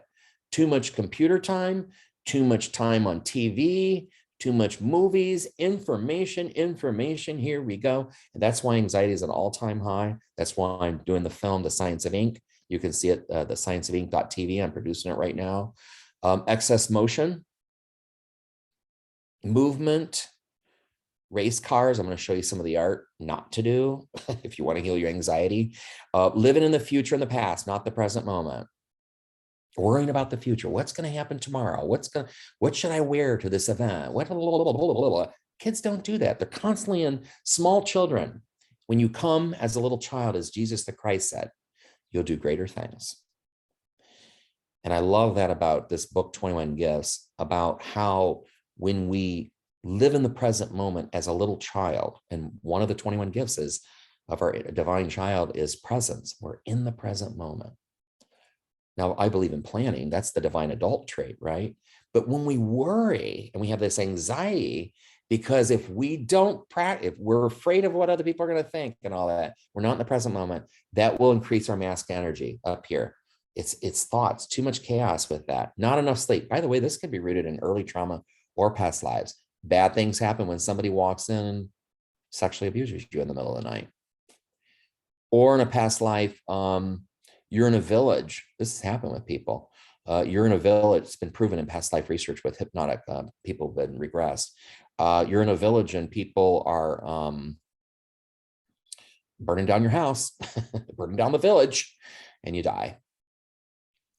too much computer time, too much time on TV, too much movies, information, here we go. And that's why anxiety is at an all-time high. That's why I'm doing the film, The Science of Ink. You can see it, the scienceofink.tv. I'm producing it right now. Excess motion, movement, race cars. I'm going to show you some of the art not to do if you want to heal your anxiety. Living in the future and the past, not the present moment. Worrying about the future. What's going to happen tomorrow? What should I wear to this event? Kids don't do that. They're constantly in small children. When you come as a little child, as Jesus the Christ said, you'll do greater things. And I love that about this book, 21 Gifts, about how when we live in the present moment as a little child, and one of the 21 gifts of our divine child is presence. We're in the present moment. Now, I believe in planning. That's the divine adult trait, right? But when we worry and we have this anxiety, Because if we don't practice, if we're afraid of what other people are going to think and all that, we're not in the present moment, that will increase our masculine energy up here. It's thoughts, too much chaos with that, not enough sleep. By the way, this could be rooted in early trauma or past lives. Bad things happen when somebody walks in and sexually abuses you in the middle of the night. Or in a past life, you're in a village. This has happened with people. You're in a village. It's been proven in past life research with hypnotic people who've been regressed. You're in a village and people are burning down your house, burning down the village, and you die.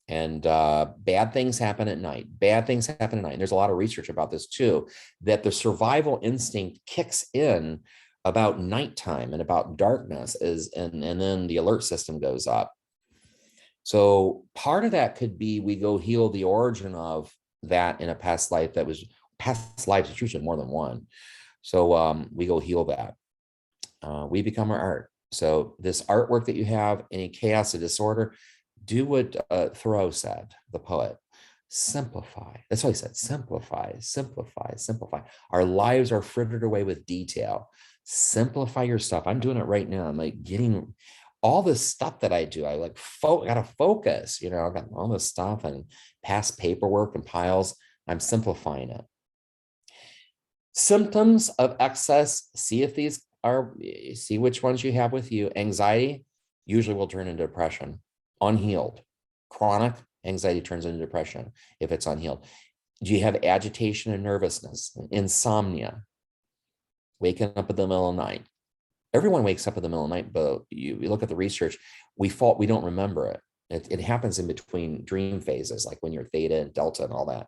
And bad things happen at night. Bad things happen at night. And there's a lot of research about this too, that the survival instinct kicks in about nighttime and about darkness and then the alert system goes up. So part of that could be we go heal the origin of that in a past life that was past lives, it's usually more than one. So we go heal that. We become our art. So this artwork that you have, any chaos or disorder, do what Thoreau said, the poet, simplify. That's why he said, simplify, simplify, simplify. Our lives are frittered away with detail. Simplify your stuff. I'm doing it right now. I'm like getting all this stuff that I do. I like gotta focus, you know, I've got all this stuff and past paperwork and piles. I'm simplifying it. Symptoms of excess, see if these are, see which ones you have with you. Anxiety usually will turn into depression. Unhealed. Chronic anxiety turns into depression if it's unhealed. Do you have agitation and nervousness, insomnia, waking up in the middle of the night? Everyone wakes up in the middle of the night, but you look at the research, we don't remember it. It happens in between dream phases, like when you're theta and delta and all that.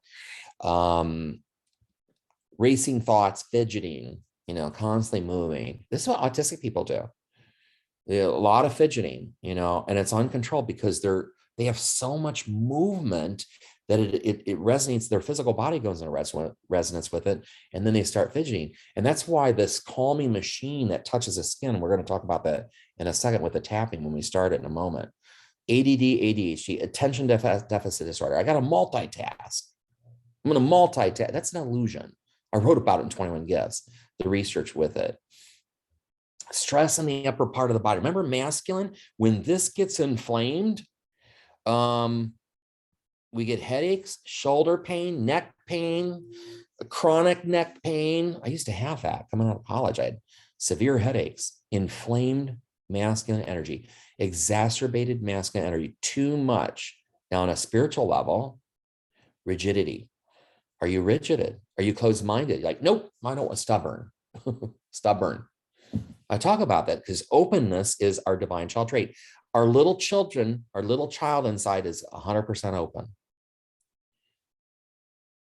Racing thoughts, fidgeting, you know, constantly moving. This is what autistic people do. A lot of fidgeting, you know, and it's uncontrolled because they have so much movement that it resonates. Their physical body goes in resonance with it, and then they start fidgeting. And that's why this calming machine that touches the skin, we're going to talk about that in a second with the tapping when we start it in a moment. ADD, ADHD, attention deficit disorder. I got to multitask. I'm going to multitask. That's an illusion. I wrote about it in 21 Gifts, the research with it. Stress in the upper part of the body. Remember masculine, when this gets inflamed, we get headaches, shoulder pain, neck pain, chronic neck pain. I used to have that coming out of college. I had severe headaches, inflamed masculine energy, exacerbated masculine energy, too much. Now on a spiritual level, rigidity. Are you rigid? Are you closed-minded? Like, nope, I don't want stubborn. Stubborn. I talk about that because openness is our divine child trait. Our little children, our little child inside is 100% open.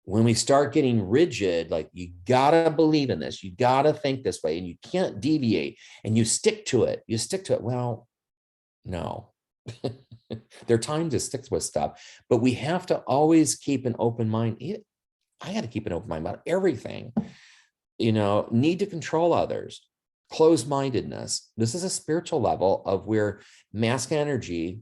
When we start getting rigid, like you gotta believe in this, you gotta think this way, and you can't deviate, and you stick to it. You stick to it. Well, no. There are times to stick with stuff, but we have to always keep an open mind. I got to keep an open mind about everything. You know, need to control others. Closed-mindedness. This is a spiritual level of where masculine energy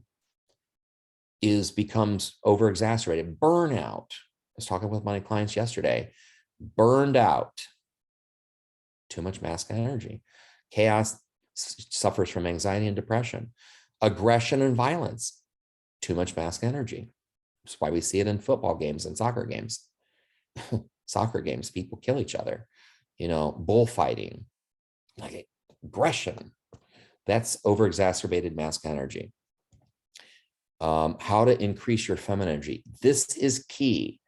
becomes over-exacerbated. Burnout. I was talking with my clients yesterday. Burned out. Too much masculine energy. Chaos suffers from anxiety and depression. Aggression and violence. Too much masculine energy. That's why we see it in football games and soccer games. Soccer games, people kill each other. You know, bullfighting. Like aggression, that's over-exacerbated masculine energy. How to increase your feminine energy. This is key.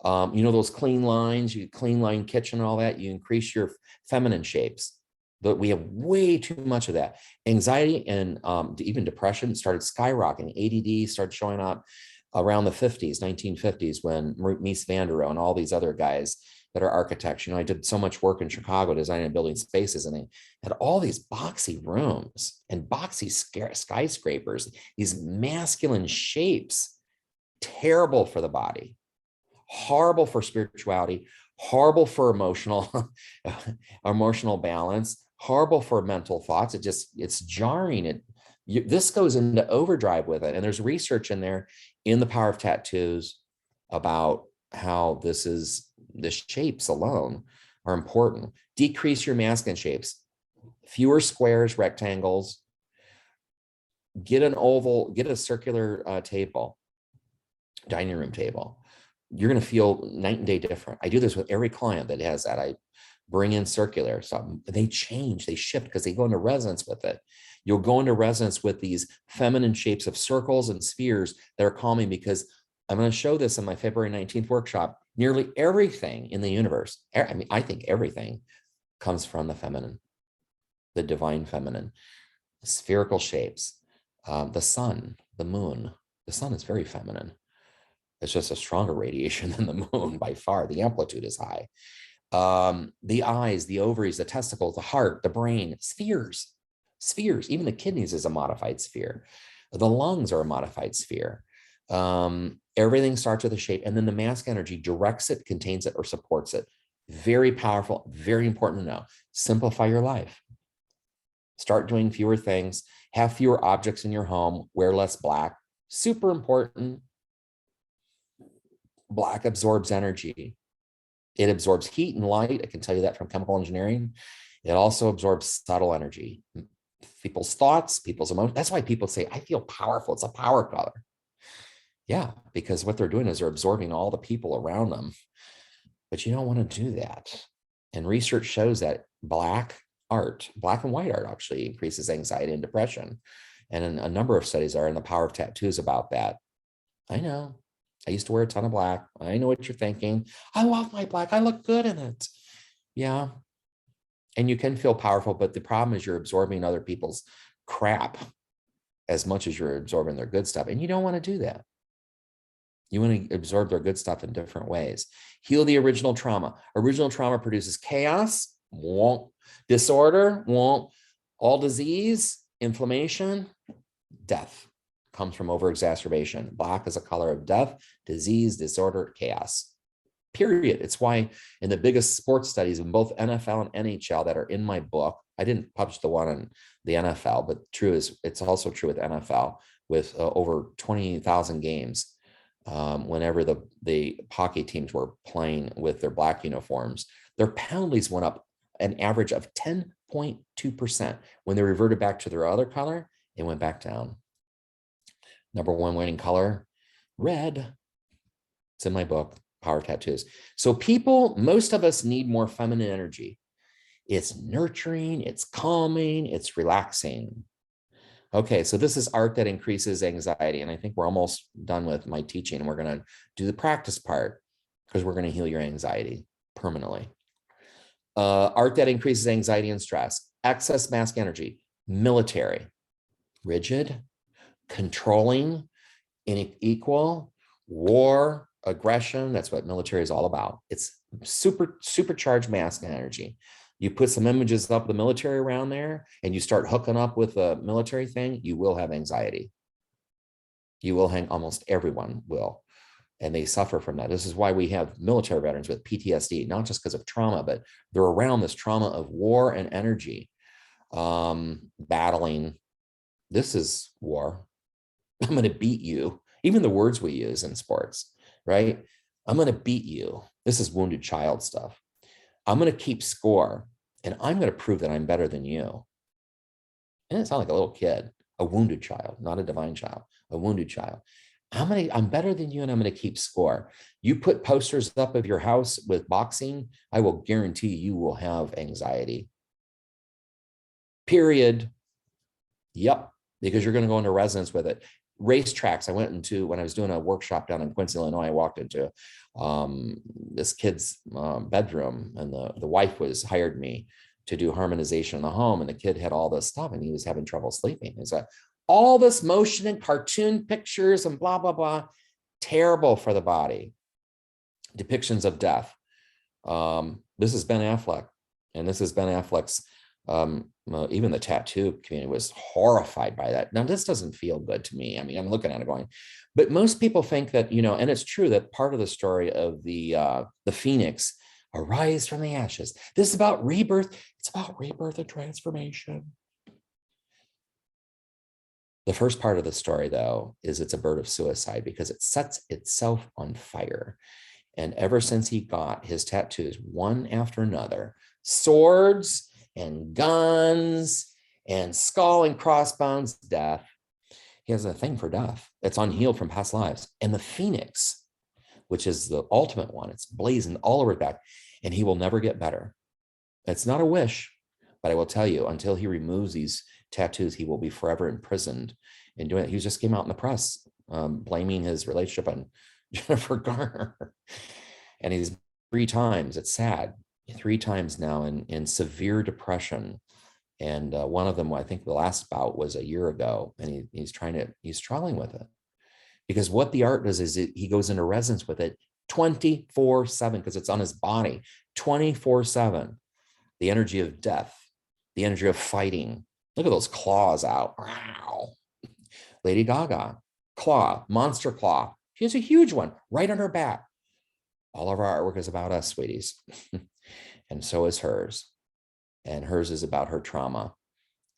You know, those clean lines, you clean line kitchen and all that, you increase your feminine shapes. But we have way too much of that. Anxiety and even depression started skyrocketing. ADD started showing up around the 50s, 1950s, when Mies van der Rohe and all these other guys that are architects. You know, I did so much work in Chicago designing and building spaces, and they had all these boxy rooms and boxy skyscrapers, these masculine shapes, terrible for the body, horrible for spirituality, horrible for emotional balance, horrible for mental thoughts. It's jarring. This goes into overdrive with it. And there's research in there in The Power of Tattoos about how the shapes alone are important. Decrease your masking shapes, fewer squares, rectangles. Get an oval, get a circular table, dining room table. You're going to feel night and day different. I do this with every client that has that. I bring in circular, so they change, they shift because they go into resonance with it. You'll go into resonance with these feminine shapes of circles and spheres that are calming, because I'm going to show this in my February 19th workshop. Nearly everything in the universe, I mean, I think everything comes from the feminine, the divine feminine, spherical shapes, the sun, the moon. The sun is very feminine. It's just a stronger radiation than the moon by far. The amplitude is high. The eyes, the ovaries, the testicles, the heart, the brain, spheres, even the kidneys is a modified sphere. The lungs are a modified sphere. Everything starts with a shape, and then the mask energy directs it, contains it, or supports it. Very powerful, very important to know. Simplify your life. Start doing fewer things, have fewer objects in your home, wear less black. Super important. Black absorbs energy. It absorbs heat and light. I can tell you that from chemical engineering. It also absorbs subtle energy, people's thoughts, people's emotions. That's why people say, I feel powerful. It's a power color. Yeah, because what they're doing is they're absorbing all the people around them. But you don't want to do that. And research shows that black art, black and white art, actually increases anxiety and depression. And a number of studies are in The Power of Tattoos about that. I know. I used to wear a ton of black. I know what you're thinking. I love my black. I look good in it. Yeah. And you can feel powerful, but the problem is you're absorbing other people's crap as much as you're absorbing their good stuff. And you don't want to do that. You want to absorb their good stuff in different ways. Heal the original trauma. Original trauma produces chaos, disorder, all disease, inflammation, death comes from over-exacerbation. Black is a color of death, disease, disorder, chaos. Period. It's why in the biggest sports studies in both NFL and NHL that are in my book, I didn't publish the one on the NFL, but it's also true with NFL with over 20,000 games. Whenever the hockey teams were playing with their black uniforms, their penalties went up an average of 10.2%. When they reverted back to their other color, it went back down. Number one winning color, red. It's in my book, Power Tattoos. So most of us need more feminine energy. It's nurturing, it's calming, it's relaxing. Okay, so this is art that increases anxiety. And I think we're almost done with my teaching. And we're going to do the practice part because we're going to heal your anxiety permanently. Art that increases anxiety and stress, excess mask energy, military, rigid, controlling, unequal, war, aggression. That's what military is all about. It's supercharged mask energy. You put some images up the military around there and you start hooking up with a military thing, you will have anxiety. You will almost everyone will. And they suffer from that. This is why we have military veterans with PTSD, not just because of trauma, but they're around this trauma of war and energy, battling. This is war. I'm going to beat you. Even the words we use in sports, right? I'm going to beat you. This is wounded child stuff. I'm going to keep score, and I'm going to prove that I'm better than you. And it sounds like a little kid, a wounded child, not a divine child, a wounded child. I'm better than you, and I'm going to keep score. You put posters up of your house with boxing, I will guarantee you will have anxiety. Period. Yep, because you're going to go into resonance with it. Racetracks. I went into, when I was doing a workshop down in Quincy, Illinois, I walked into this kid's bedroom, and the wife hired me to do harmonization in the home, and the kid had all this stuff and he was having trouble sleeping. He's like, all this motion and cartoon pictures and blah, blah, blah, terrible for the body. Depictions of death. This is Ben Affleck, and this is Ben Affleck's even the tattoo community was horrified by that. Now, this doesn't feel good to me. I mean, I'm looking at it going, but most people think that, and it's true that part of the story of the phoenix arise from the ashes. This is about rebirth. It's about rebirth and transformation. The first part of the story, though, is it's a bird of suicide because it sets itself on fire. And ever since he got his tattoos, one after another, swords and guns and skull and crossbones, death. He has a thing for death. It's unhealed from past lives. And the phoenix, which is the ultimate one, it's blazing all over his back, and he will never get better. It's not a wish, but I will tell you, until he removes these tattoos, he will be forever imprisoned in doing it. He just came out in the press blaming his relationship on Jennifer Garner. And he's 3 times, it's sad, 3 times now in severe depression. And one of them, I think the last bout was a year ago, and he's struggling with it. Because what the art does is he goes into resonance with it 24/7, because it's on his body 24/7. The energy of death, the energy of fighting. Look at those claws out. Wow. Lady Gaga, claw, monster claw. She has a huge one right on her back. All of our artwork is about us, sweeties. And so is hers. And hers is about her trauma.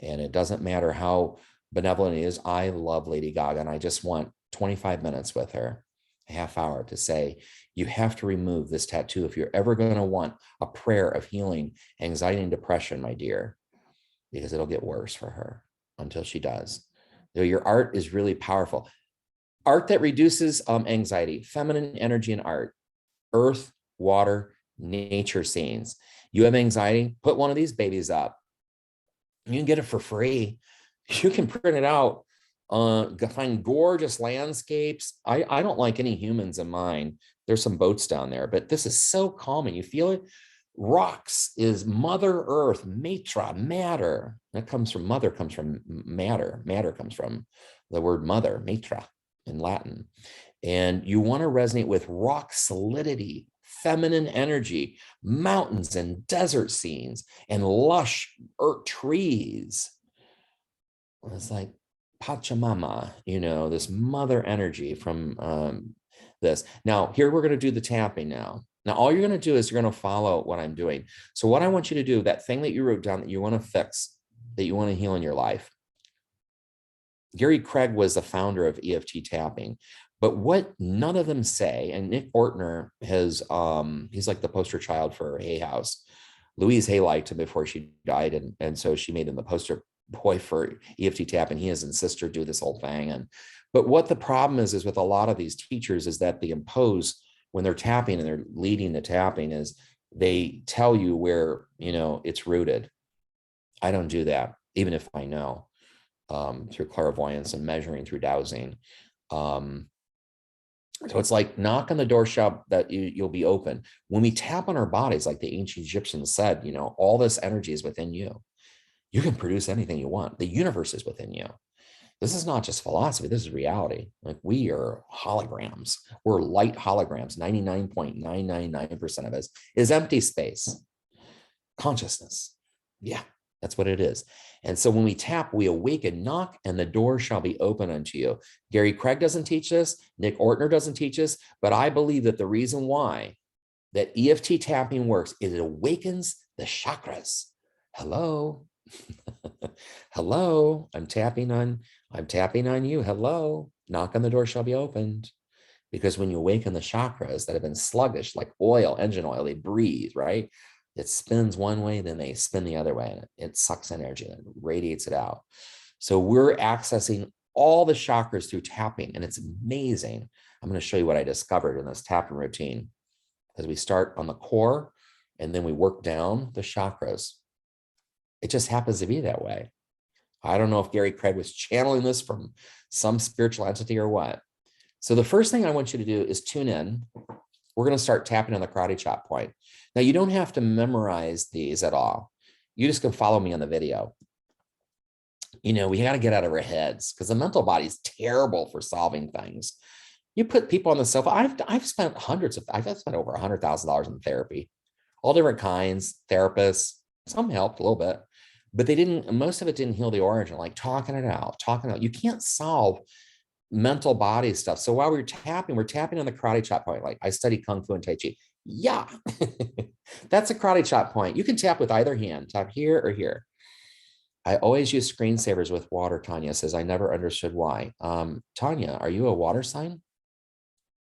And it doesn't matter how benevolent it is. I love Lady Gaga, and I just want 25 minutes with her, a half hour, to say, you have to remove this tattoo if you're ever going to want a prayer of healing anxiety and depression, my dear, because it'll get worse for her until she does. Your art is really powerful. Art that reduces anxiety, feminine energy in art, earth, water, nature scenes. You have anxiety, put one of these babies up. You can get it for free. You can print it out. Find gorgeous landscapes. I don't like any humans in mine. There's some boats down there, but this is so calming. You feel it. Rocks is Mother Earth, Matra, matter. That comes from mother, comes from matter. Matter comes from the word mother, Matra in Latin. And you want to resonate with rock solidity, feminine energy, mountains and desert scenes, and lush earth trees. It's like Pachamama, this mother energy from this. Now, here we're going to do the tapping now. Now, all you're going to do is you're going to follow what I'm doing. So what I want you to do, that thing that you wrote down that you want to fix, that you want to heal in your life. Gary Craig was the founder of EFT tapping. But what none of them say, and Nick Ortner has, he's like the poster child for Hay House. Louise Hay liked him before she died, and so she made him the poster boy for EFT tapping. He and his sister do this whole thing. But what the problem is with a lot of these teachers is that they impose, when they're tapping and they're leading the tapping, is they tell you where, it's rooted. I don't do that, even if I know, through clairvoyance and measuring through dowsing. So it's like, knock on the door shop that you'll be open. When we tap on our bodies, like the ancient Egyptians said, all this energy is within you. You can produce anything you want. The universe is within you. This is not just philosophy. This is reality. Like, we are holograms. We're light holograms. 99.999% of us is empty space. Consciousness. Yeah, that's what it is. And so when we tap, we awaken, knock, and the door shall be open unto you. Gary Craig doesn't teach this. Nick Ortner doesn't teach this. But I believe that the reason why that EFT tapping works is it awakens the chakras. Hello. Hello. I'm tapping on you. Hello. Knock on the door shall be opened. Because when you awaken the chakras that have been sluggish, like oil, engine oil, they breathe, right? It spins one way, then they spin the other way, and it sucks energy and it radiates it out. So we're accessing all the chakras through tapping, and it's amazing. I'm going to show you what I discovered in this tapping routine, because we start on the core and then we work down the chakras. It just happens to be that way. I don't know if Gary Craig was channeling this from some spiritual entity or what. So the first thing I want you to do is tune in. We're going to start tapping on the karate chop point. Now, you don't have to memorize these at all. You just can follow me on the video. We got to get out of our heads, because the mental body is terrible for solving things. You put people on the sofa. I've spent I've spent over $100,000 in therapy, all different kinds, therapists. Some helped a little bit, but most of it didn't heal the origin, like talking it out. You can't solve mental body stuff. So while we're tapping on the karate chop point. Like, I study Kung Fu and Tai Chi. Yeah, that's a karate chop point. You can tap with either hand, tap here or here. I always use screensavers with water. Tanya says, I never understood why. Tanya, are you a water sign?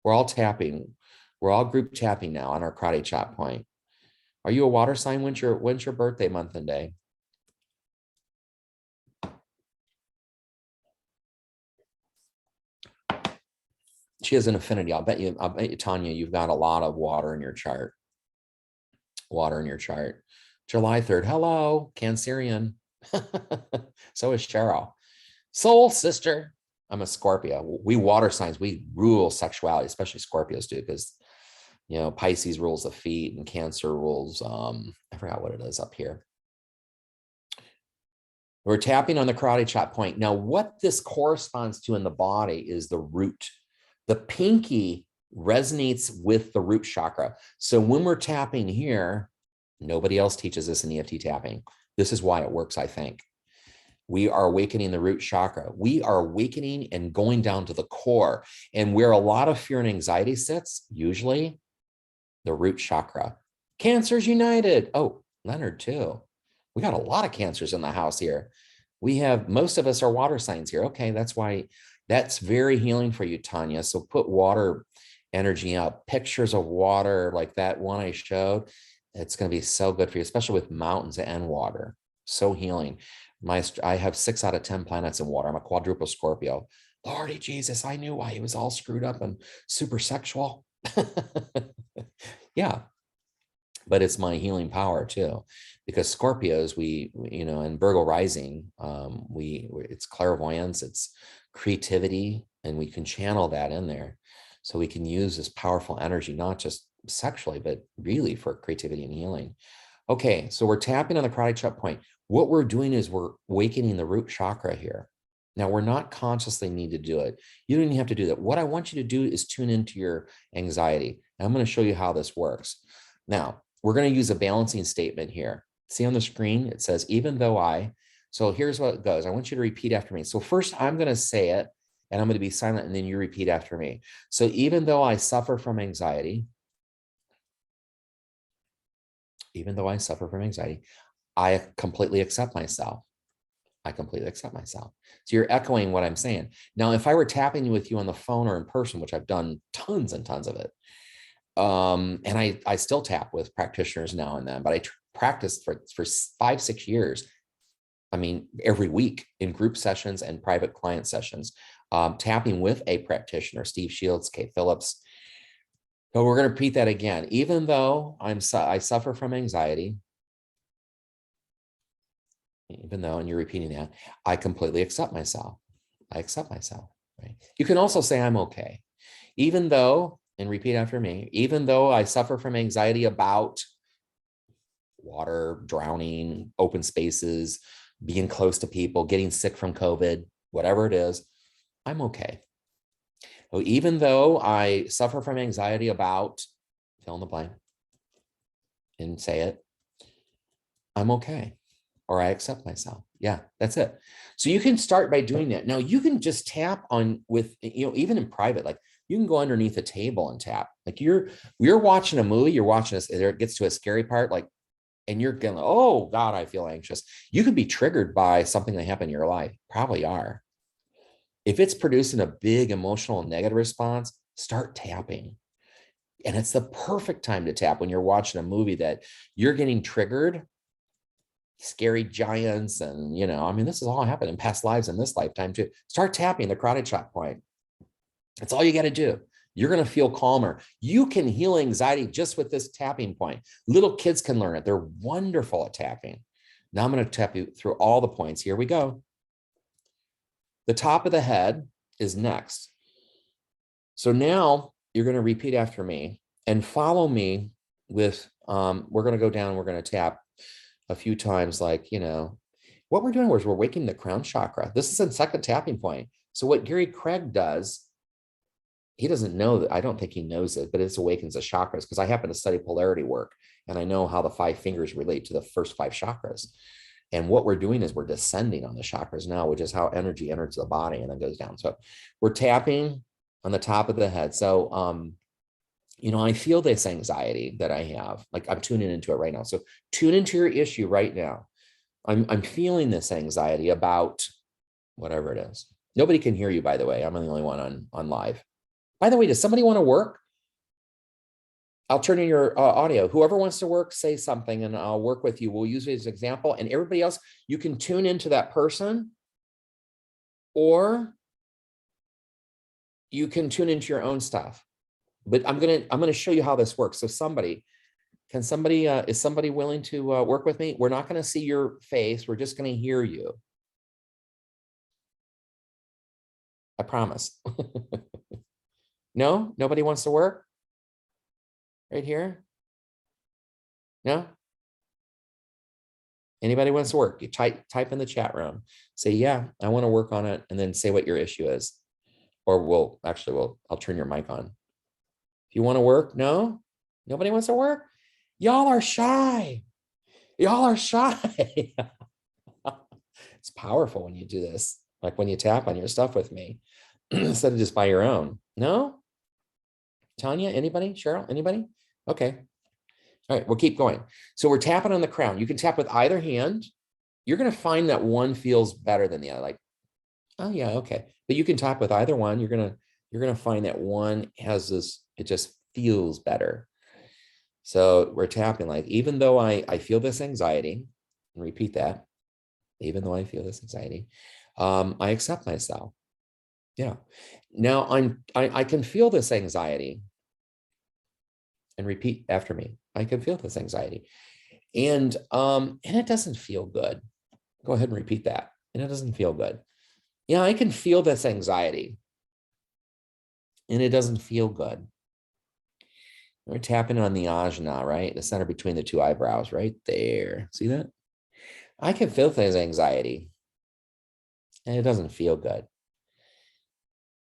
We're all tapping We're all group tapping now on our karate chop point. Are you a water sign? When's your birthday month and day? She has an affinity. I'll bet you, Tanya, you've got a lot of water in your chart. Water in your chart. July 3rd. Hello, Cancerian. So is Cheryl. Soul sister. I'm a Scorpio. We water signs, we rule sexuality, especially Scorpios do, because Pisces rules the feet and Cancer rules, I forgot what it is up here. We're tapping on the karate chop point. Now, what this corresponds to in the body is the root. The pinky resonates with the root chakra. So when we're tapping here, nobody else teaches this in EFT tapping. This is why it works, I think. We are awakening the root chakra. We are awakening and going down to the core. And where a lot of fear and anxiety sits, usually the root chakra. Cancers united. Oh, Leonard too. We got a lot of cancers in the house here. Most of us are water signs here. Okay, that's very healing for you, Tanya. So put water energy out, pictures of water like that one I showed. It's going to be so good for you, especially with mountains and water. So healing. I have 6 out of 10 planets in water. I'm a quadruple Scorpio. Lordy Jesus, I knew why he was all screwed up and super sexual. Yeah, but it's my healing power too, because Scorpios, in Virgo rising, it's clairvoyance, it's creativity, and we can channel that in there. So we can use this powerful energy, not just sexually, but really for creativity and healing. Okay, so we're tapping on the karate chop point. What we're doing is we're awakening the root chakra here. Now, we're not consciously need to do it. You don't even have to do that. What I want you to do is tune into your anxiety. And I'm going to show you how this works. Now, we're going to use a balancing statement here. See on the screen, it says, even though I, so here's what it goes. I want you to repeat after me. So first I'm going to say it and I'm going to be silent and then you repeat after me. So even though I suffer from anxiety, I completely accept myself. I completely accept myself. So you're echoing what I'm saying. Now, if I were tapping with you on the phone or in person, which I've done tons and tons of it, and I still tap with practitioners now and then, but I practiced for 5-6 years. I mean, every week in group sessions and private client sessions, tapping with a practitioner, Steve Shields, Kate Phillips. So we're going to repeat that again. Even though I suffer from anxiety, even though, and you're repeating that, I completely accept myself. I accept myself, right? You can also say I'm okay. Even though, and repeat after me, even though I suffer from anxiety about water, drowning, open spaces, being close to people, getting sick from COVID, whatever it is, I'm okay. So even though I suffer from anxiety about, fill in the blank, and say it, I'm okay. Or I accept myself. Yeah, that's it. So you can start by doing that. Now you can just tap on with, even in private, like you can go underneath a table and tap. Like you're watching a movie, you're watching this, there it gets to a scary part, like, and you're going, oh God, I feel anxious. You could be triggered by something that happened in your life. Probably are. If it's producing a big emotional negative response, start tapping. And it's the perfect time to tap when you're watching a movie that you're getting triggered. Scary giants, and this has all happened in past lives in this lifetime too. Start tapping the karate chop point. That's all you got to do. You're going to feel calmer. You can heal anxiety just with this tapping point. Little kids can learn it. They're wonderful at tapping. Now I'm going to tap you through all the points. Here we go. The top of the head is next. So now you're going to repeat after me and follow me with, we're going to go down, we're going to tap a few times, like, what we're doing is we're waking the crown chakra. This is a second tapping point. So what Gary Craig does, he doesn't know that, I don't think he knows it, but it awakens the chakras, because I happen to study polarity work and I know how the 5 fingers relate to the first 5 chakras. And what we're doing is we're descending on the chakras now, which is how energy enters the body and then goes down. So we're tapping on the top of the head. So, I feel this anxiety that I have, like I'm tuning into it right now. So tune into your issue right now. I'm feeling this anxiety about whatever it is. Nobody can hear you, by the way. I'm the only one on live. By the way, does somebody want to work? I'll turn in your audio. Whoever wants to work, say something and I'll work with you. We'll use it as an example. And everybody else, you can tune into that person or you can tune into your own stuff. But I'm gonna show you how this works. So is somebody willing to work with me? We're not gonna see your face. We're just gonna hear you. I promise. No, nobody wants to work right here. No. Anybody wants to work? You type in the chat room. Say, yeah, I want to work on it, and then say what your issue is. Or I'll turn your mic on. If you want to work, no, nobody wants to work. Y'all are shy. Y'all are shy. It's powerful when you do this, like when you tap on your stuff with me instead of just by your own. No? Tanya, anybody? Cheryl, anybody? Okay. All right, we'll keep going. So we're tapping on the crown. You can tap with either hand. You're going to find that one feels better than the other. Like, oh yeah, okay. But you can tap with either one. You're gonna find that one has this, it just feels better. So we're tapping like, even though I feel this anxiety, and repeat that, even though I feel this anxiety, I accept myself. Yeah. Now I can feel this anxiety. And repeat after me. I can feel this anxiety. And it doesn't feel good. Go ahead and repeat that. And it doesn't feel good. Yeah, I can feel this anxiety. And it doesn't feel good. We're tapping on the ajna, right? The center between the two eyebrows, right there. See that? I can feel this anxiety. And it doesn't feel good.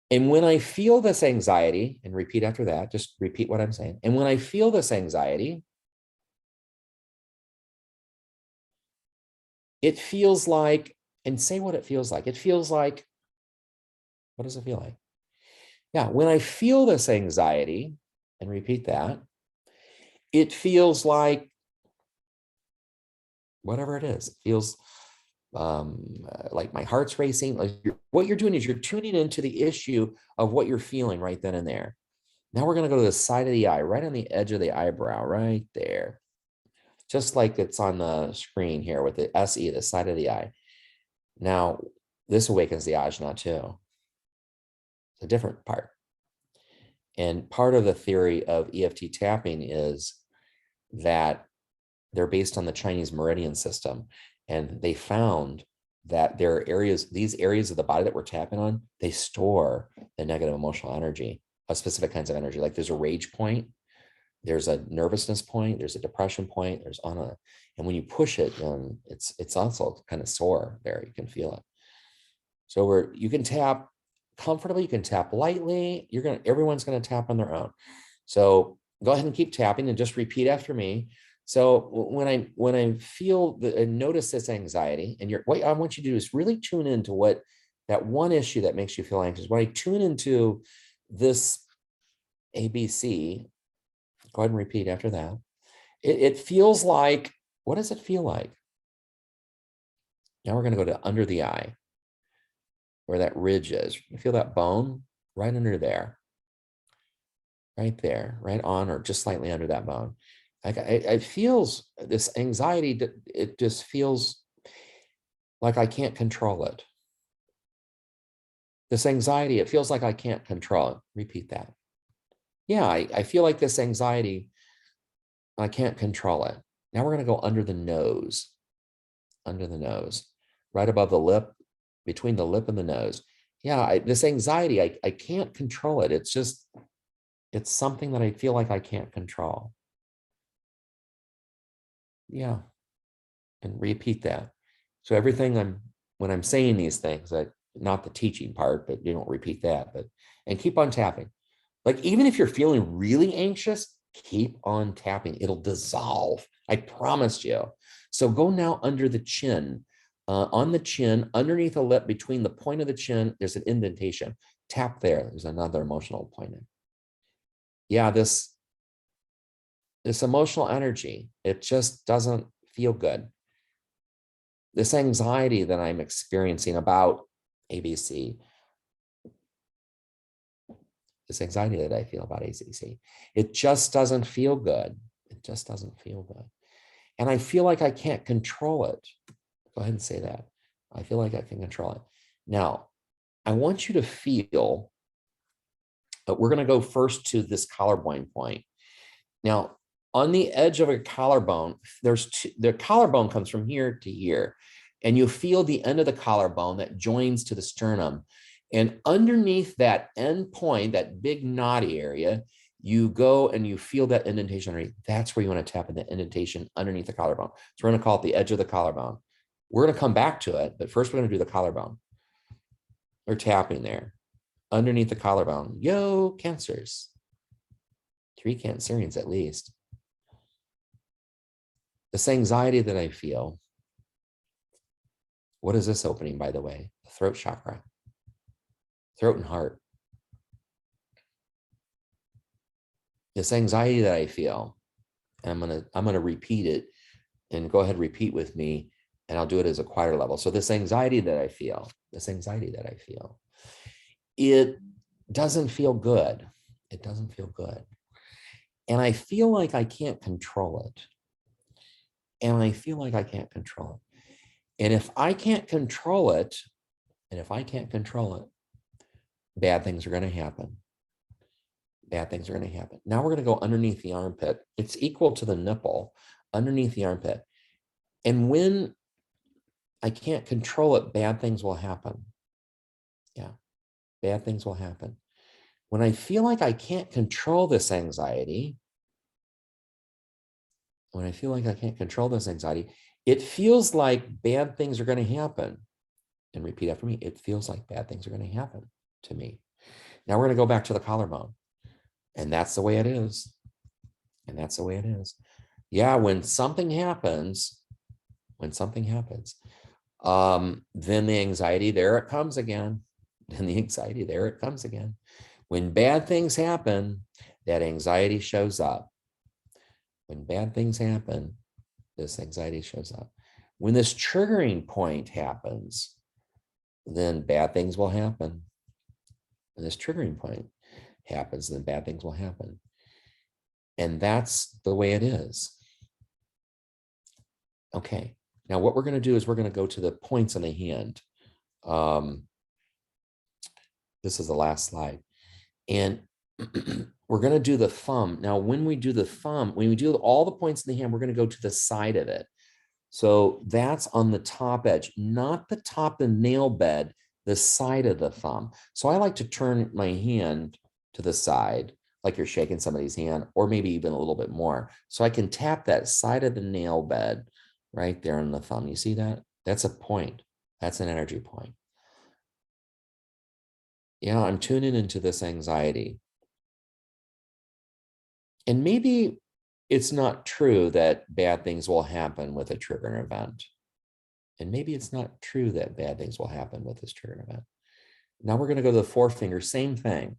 And when I feel this anxiety, and repeat after that, just repeat what I'm saying. And when I feel this anxiety, it feels like, and say what it feels like. It feels like, what does it feel like? Yeah, when I feel this anxiety, and repeat that, it feels like whatever it is. It feels like my heart's racing. Like what you're doing is you're tuning into the issue of what you're feeling right then and there. Now we're going to go to the side of the eye, right on the edge of the eyebrow, right there. Just like it's on the screen here with the SE, the side of the eye. Now, this awakens the ajna too. It's a different part. And part of the theory of EFT tapping is that they're based on the Chinese meridian system. And they found that there are areas, these areas of the body that we're tapping on, they store the negative emotional energy of specific kinds of energy. Like there's a rage point, there's a nervousness point, there's a depression point, there's on a, and when you push it, it's also kind of sore there. You can feel it. So you can tap comfortably, you can tap lightly. Everyone's gonna tap on their own. So go ahead and keep tapping and just repeat after me. So when I feel and notice this anxiety, and what I want you to do is really tune into what that one issue that makes you feel anxious. When I tune into this ABC, go ahead and repeat after that. It feels like, what does it feel like? Now we're going to go to under the eye, where that ridge is. You feel that bone right under there, right on or just slightly under that bone. It feels this anxiety, it just feels like I can't control it. This anxiety, it feels like I can't control it. Repeat that. Yeah, I feel like this anxiety, I can't control it. Now we're going to go under the nose, right above the lip, between the lip and the nose. Yeah, this anxiety, I can't control it. It's just, it's something that I feel like I can't control. Yeah. And repeat that. So everything when I'm saying these things, not the teaching part, but you don't repeat that, and keep on tapping. Like, even if you're feeling really anxious, keep on tapping. It'll dissolve. I promise you. So go now under the chin, on the chin, underneath the lip, between the point of the chin, there's an indentation. Tap there. There's another emotional point in. Yeah, this emotional energy, it just doesn't feel good. This anxiety that I'm experiencing about ABC, this anxiety that I feel about ACDC. It just doesn't feel good. It just doesn't feel good. And I feel like I can't control it. Go ahead and say that. I feel like I can control it. Now, I want you to feel, but we're going to go first to this collarbone point. Now, on the edge of a collarbone, the collarbone comes from here to here, and you feel the end of the collarbone that joins to the sternum. And underneath that end point, that big knotty area, you go and you feel that indentation underneath. That's where you want to tap in the indentation underneath the collarbone. So we're going to call it the edge of the collarbone. We're going to come back to it, but first we're going to do the collarbone. We're tapping there underneath the collarbone. Yo, Cancers. 3 Cancerians at least. This anxiety that I feel. What is this opening, by the way? The throat chakra. Throat and heart. This anxiety that I feel, and I'm gonna repeat it, and go ahead and repeat with me, and I'll do it as a quieter level. So this anxiety that I feel, it doesn't feel good. It doesn't feel good. And I feel like I can't control it. And I feel like I can't control it. And if I can't control it, bad things are going to happen. Bad things are going to happen. Now we're going to go underneath the armpit. It's equal to the nipple, underneath the armpit. And when I can't control it, bad things will happen. Yeah, bad things will happen. When I feel like I can't control this anxiety, it feels like bad things are going to happen. And repeat after me. It feels like bad things are going to happen to me. Now we're going to go back to the collarbone. And that's the way it is. And that's the way it is. Yeah, when something happens, then the anxiety, there it comes again. When bad things happen, that anxiety shows up. When bad things happen, this anxiety shows up. When this triggering point happens, then bad things will happen. When this triggering point happens, then bad things will happen. And that's the way it is. Okay, now what we're going to do is we're going to go to the points on the hand. This is the last slide. And we're going to do the thumb. Now, when we do the thumb, when we do all the points in the hand, we're going to go to the side of it. So that's on the top edge, not the top of the nail bed, the side of the thumb. So I like to turn my hand to the side, like you're shaking somebody's hand, or maybe even a little bit more. So I can tap that side of the nail bed right there on the thumb. You see that? That's a point. That's an energy point. Yeah, I'm tuning into this anxiety. And maybe it's not true that bad things will happen with a triggering event. And maybe it's not true that bad things will happen with this triggering event. Now we're going to go to the forefinger, same thing.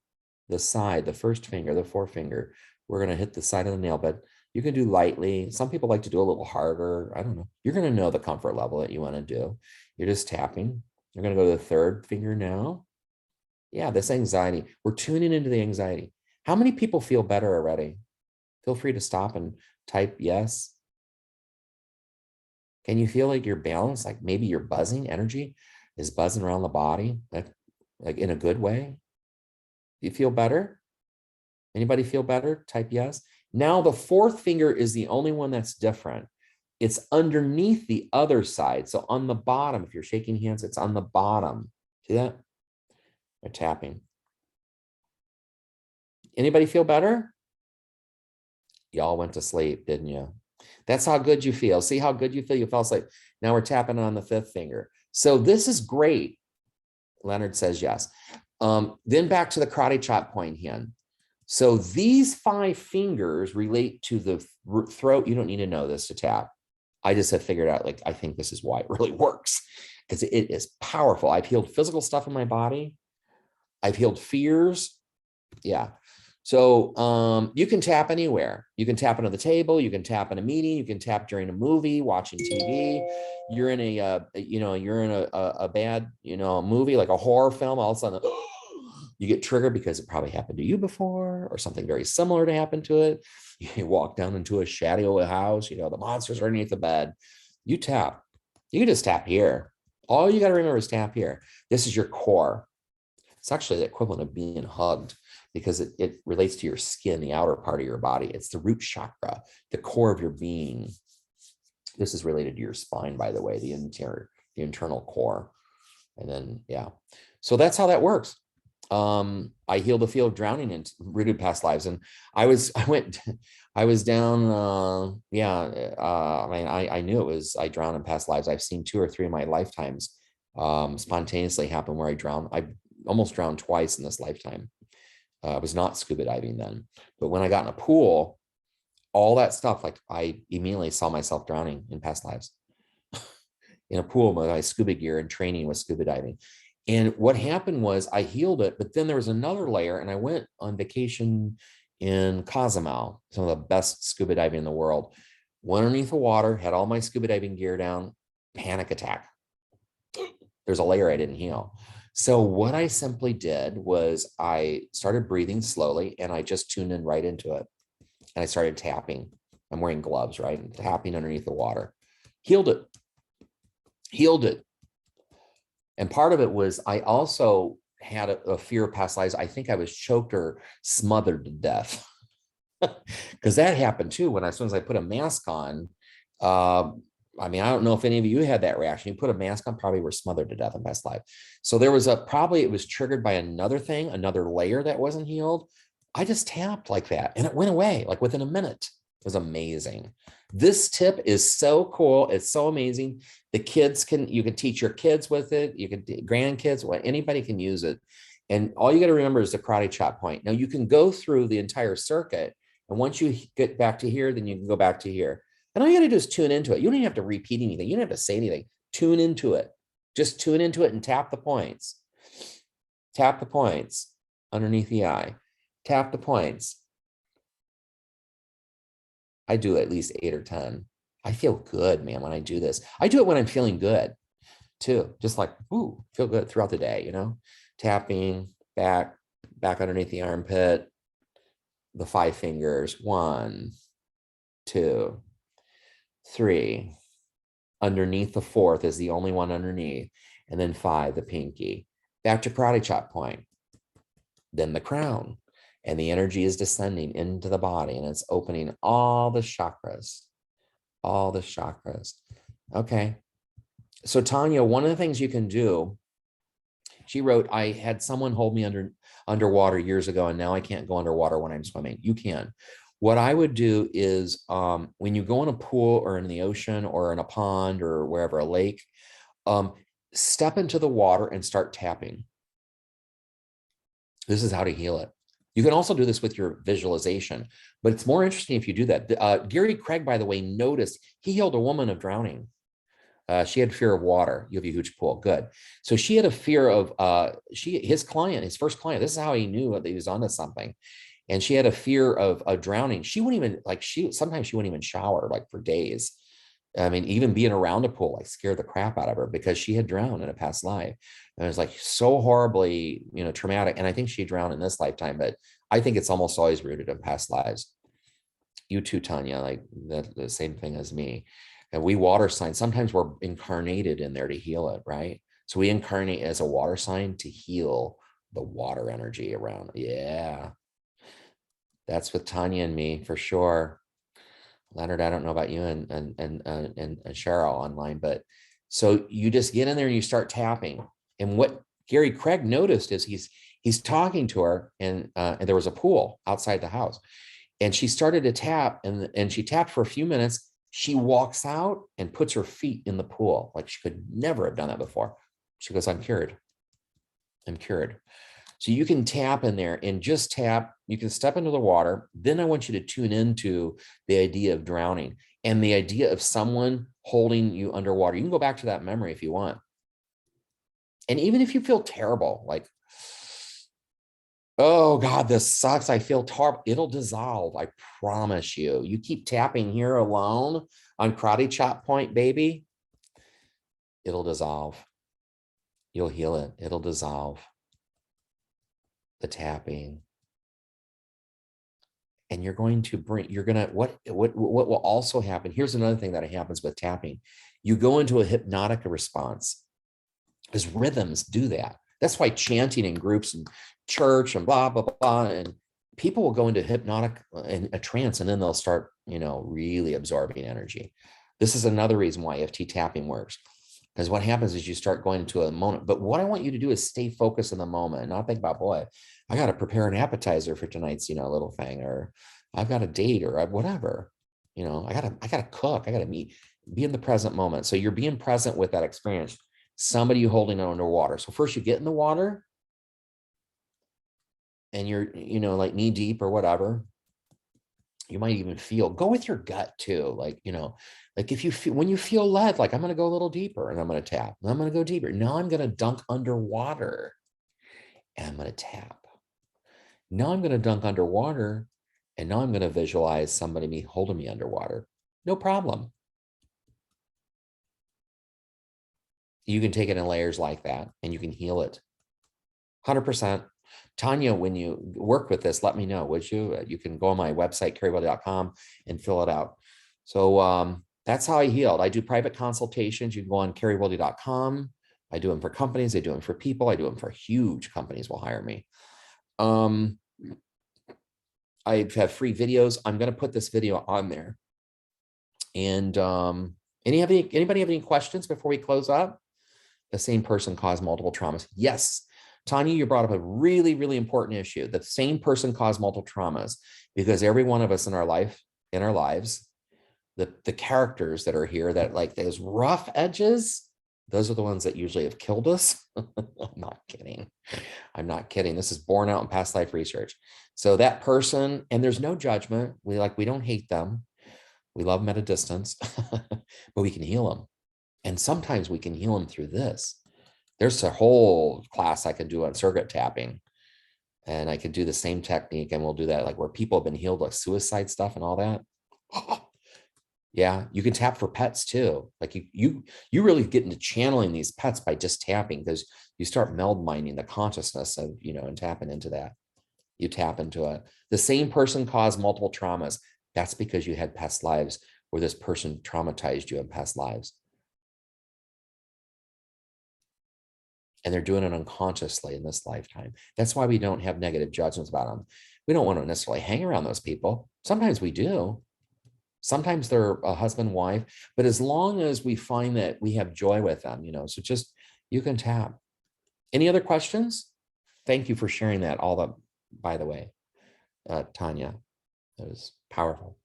The side, the first finger, the forefinger. We're going to hit the side of the nail bed. You can do lightly. Some people like to do a little harder. I don't know. You're going to know the comfort level that you want to do. You're just tapping. You're going to go to the third finger now. Yeah, this anxiety. We're tuning into the anxiety. How many people feel better already? Feel free to stop and type yes. Can you feel like you're balanced? Like maybe your buzzing energy is buzzing around the body, like in a good way? You feel better? Anybody feel better? Type yes. Now the fourth finger is the only one that's different. It's underneath the other side. So on the bottom, if you're shaking hands, it's on the bottom. See that? They're tapping. Anybody feel better? Y'all went to sleep, didn't you? That's how good you feel. See how good you feel? You fell asleep. Now we're tapping on the fifth finger. So this is great. Leonard says yes. Then back to the karate chop point hand. So these 5 fingers relate to the throat. You don't need to know this to tap. I just have figured out, like, I think this is why it really works, because it is powerful. I've healed physical stuff in my body. I've healed fears. Yeah. So you can tap anywhere. You can tap under the table. You can tap in a meeting. You can tap during a movie, watching TV. You're in a, you're in a bad, movie, like a horror film. All of a sudden, You get triggered because it probably happened to you before or something very similar to happen to it. You walk down into a shadowy house, you know, the monsters are underneath the bed. You tap. You can just tap here. All you got to remember is tap here. This is your core. It's actually the equivalent of being hugged because it relates to your skin, the outer part of your body. It's the root chakra, the core of your being. This is related to your spine, by the way, the internal core. And then, yeah. So that's how that works. I healed the field of drowning in rooted past lives. And I was down, I mean, I knew it was, I drowned in past lives. I've seen 2 or 3 of my lifetimes spontaneously happen where I drowned. I almost drowned twice in this lifetime. I was not scuba diving then, but when I got in a pool, all that stuff, like I immediately saw myself drowning in past lives in a pool with my scuba gear and training with scuba diving. And what happened was I healed it, but then there was another layer, and I went on vacation in Cozumel, some of the best scuba diving in the world. Went underneath the water, had all my scuba diving gear down, panic attack. There's a layer I didn't heal. So what I simply did was I started breathing slowly, and I just tuned in right into it. And I started tapping. I'm wearing gloves, right? And tapping underneath the water. Healed it. Healed it. And part of it was I also had a fear of past lives. I think I was choked or smothered to death. Because that happened too when as soon as I put a mask on. I mean, I don't know if any of you had that reaction. You put a mask on, probably were smothered to death in past life. So there was probably it was triggered by another thing, another layer that wasn't healed. I just tapped like that and it went away like within a minute. It was amazing. This tip is so cool. It's so amazing. The kids you can teach your kids with it. You can grandkids, anybody can use it. And all you got to remember is the karate chop point. Now you can go through the entire circuit. And once you get back to here, then you can go back to here. And all you got to do is tune into it. You don't even have to repeat anything. You don't have to say anything. Tune into it. Just tune into it and tap the points. Tap the points underneath the eye. Tap the points. I do at least 8 or 10. I feel good, man, when I do this. I do it when I'm feeling good too. Just like, ooh, feel good throughout the day, you know, tapping back underneath the armpit, the 5 fingers, 1, 2, 3. Underneath the 4th is the only one underneath. And then 5, the pinky. Back to karate chop point. Then the crown. And the energy is descending into the body and it's opening all the chakras. All the chakras. Okay. So Tanya, one of the things you can do, she wrote, I had someone hold me underwater years ago, and now I can't go underwater when I'm swimming. You can. What I would do is when you go in a pool or in the ocean or in a pond or wherever, a lake, step into the water and start tapping. This is how to heal it. You can also do this with your visualization, but it's more interesting if you do that. Gary Craig, by the way, noticed he healed a woman of drowning. She had fear of water. You have a huge pool. Good. So she had a fear of his first client. This is how he knew that he was onto something. And she had a fear of drowning. She wouldn't even sometimes she wouldn't even shower like for days. I mean, even being around a pool, like scared the crap out of her because she had drowned in a past life. And it was like so horribly, traumatic. And I think she drowned in this lifetime, but I think it's almost always rooted in past lives. You too, Tanya, like the same thing as me. And we water signs, sometimes we're incarnated in there to heal it, right? So we incarnate as a water sign to heal the water energy around. Yeah. That's with Tanya and me for sure. Leonard, I don't know about you and Cheryl online, but so you just get in there and you start tapping. And what Gary Craig noticed is he's talking to her, and there was a pool outside the house, and she started to tap, and she tapped for a few minutes. She walks out and puts her feet in the pool, like she could never have done that before. She goes, "I'm cured. I'm cured." So you can tap in there and just tap. You can step into the water. Then I want you to tune into the idea of drowning and the idea of someone holding you underwater. You can go back to that memory if you want. And even if you feel terrible, like, oh God, this sucks, I feel terrible, it'll dissolve. I promise you. You keep tapping here alone on karate chop point, baby. It'll dissolve. You'll heal it. It'll dissolve. the tapping. And you're going to bring, you're going to, what will also happen? Here's another thing that happens with tapping. You go into a hypnotic response because rhythms do that. That's why chanting in groups and church and blah, blah, blah. And people will go into hypnotic and a trance, and then they'll start, really absorbing energy. This is another reason why EFT tapping works. Because what happens is you start going into a moment. But what I want you to do is stay focused in the moment and not think about, boy, I got to prepare an appetizer for tonight's, little thing, or I've got a date, or whatever. I gotta cook. I gotta be in the present moment. So you're being present with that experience. Somebody you holding it underwater. So first you get in the water and you're, like knee deep or whatever. You might even feel, go with your gut too. Like, like if you feel, when you feel led, like I'm going to go a little deeper and I'm going to tap and I'm going to go deeper. Now I'm going to dunk underwater and I'm going to tap. Now I'm going to dunk underwater and now I'm going to visualize somebody holding me underwater. No problem. You can take it in layers like that and you can heal it. 100%. Tanya, when you work with this, let me know, would you? You can go on my website, kerrywilde.com, and fill it out. So that's how I healed. I do private consultations. You can go on kerrywilde.com. I do them for companies. I do them for people. I do them for huge companies will hire me. I have free videos. I'm going to put this video on there. And anybody have any questions before we close up? The same person caused multiple traumas. Yes. Tanya, you brought up a really, really important issue. The same person caused multiple traumas because every one of us in our lives, the characters that are here that like those rough edges, those are the ones that usually have killed us. I'm not kidding. I'm not kidding. This is borne out in past life research. So that person, and there's no judgment. We don't hate them. We love them at a distance, but we can heal them. And sometimes we can heal them through this. There's a whole class I could do on circuit tapping, and I could do the same technique, and we'll do that like where people have been healed, like suicide stuff and all that. Yeah, you can tap for pets too. Like you really get into channeling these pets by just tapping, because you start meld minding the consciousness of, and tapping into that. You tap into it. The same person caused multiple traumas. That's because you had past lives where this person traumatized you in past lives. And they're doing it unconsciously in this lifetime. That's why we don't have negative judgments about them. We don't want to necessarily hang around those people. Sometimes we do. Sometimes they're a husband, wife, but as long as we find that we have joy with them, so just, you can tap. Any other questions? Thank you for sharing that by the way, Tanya, that was powerful.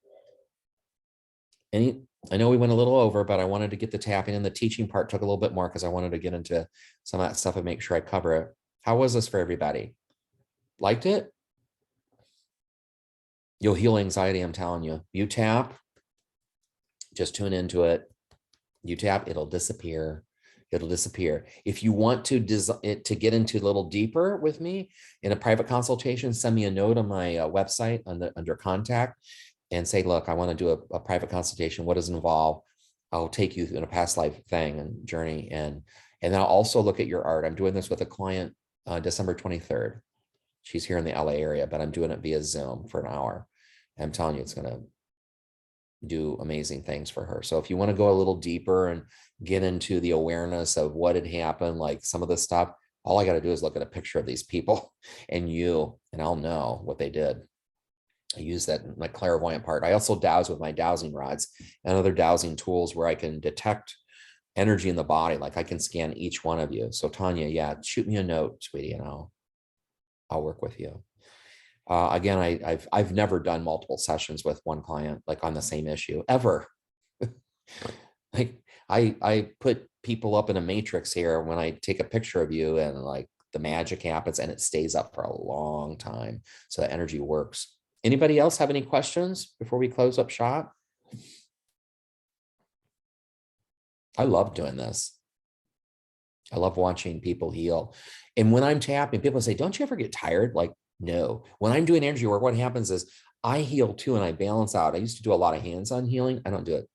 I know we went a little over, but I wanted to get the tapping, and the teaching part took a little bit more because I wanted to get into some of that stuff and make sure I cover it. How was this for everybody? Liked it? You'll heal anxiety, I'm telling you. You tap, just tune into it. You tap, it'll disappear. It'll disappear. If you want to get into a little deeper with me in a private consultation, send me a note on my website under contact and say, look, I want to do a private consultation. What does it involve? I'll take you in a past life thing and journey. And then I'll also look at your art. I'm doing this with a client December 23rd. She's here in the LA area, but I'm doing it via Zoom for an hour. And I'm telling you, it's going to do amazing things for her. So if you want to go a little deeper and get into the awareness of what had happened, like some of the stuff, all I got to do is look at a picture of these people and I'll know what they did. I use that in my clairvoyant part. I also dowse with my dowsing rods and other dowsing tools where I can detect energy in the body. Like I can scan each one of you. So Tanya, yeah, shoot me a note, sweetie, and I'll work with you. Again, I've never done multiple sessions with one client, like on the same issue ever. Like I put people up in a matrix here when I take a picture of you, and like the magic happens and it stays up for a long time. So the energy works. Anybody else have any questions before we close up shop? I love doing this. I love watching people heal. And when I'm tapping, people say, don't you ever get tired? Like, no. When I'm doing energy work, what happens is I heal too, and I balance out. I used to do a lot of hands-on healing. I don't do it.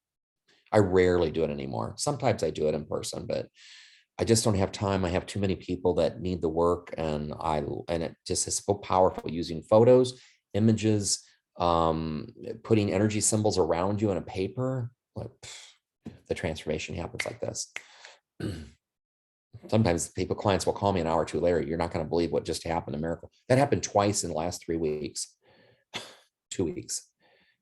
I rarely do it anymore. Sometimes I do it in person, but I just don't have time. I have too many people that need the work, and it just is so powerful using photos, images, putting energy symbols around you in a paper. Like the transformation happens like this. Sometimes clients will call me an hour or two later. You're not going to believe what just happened. A miracle that happened twice in the last 3 weeks, 2 weeks.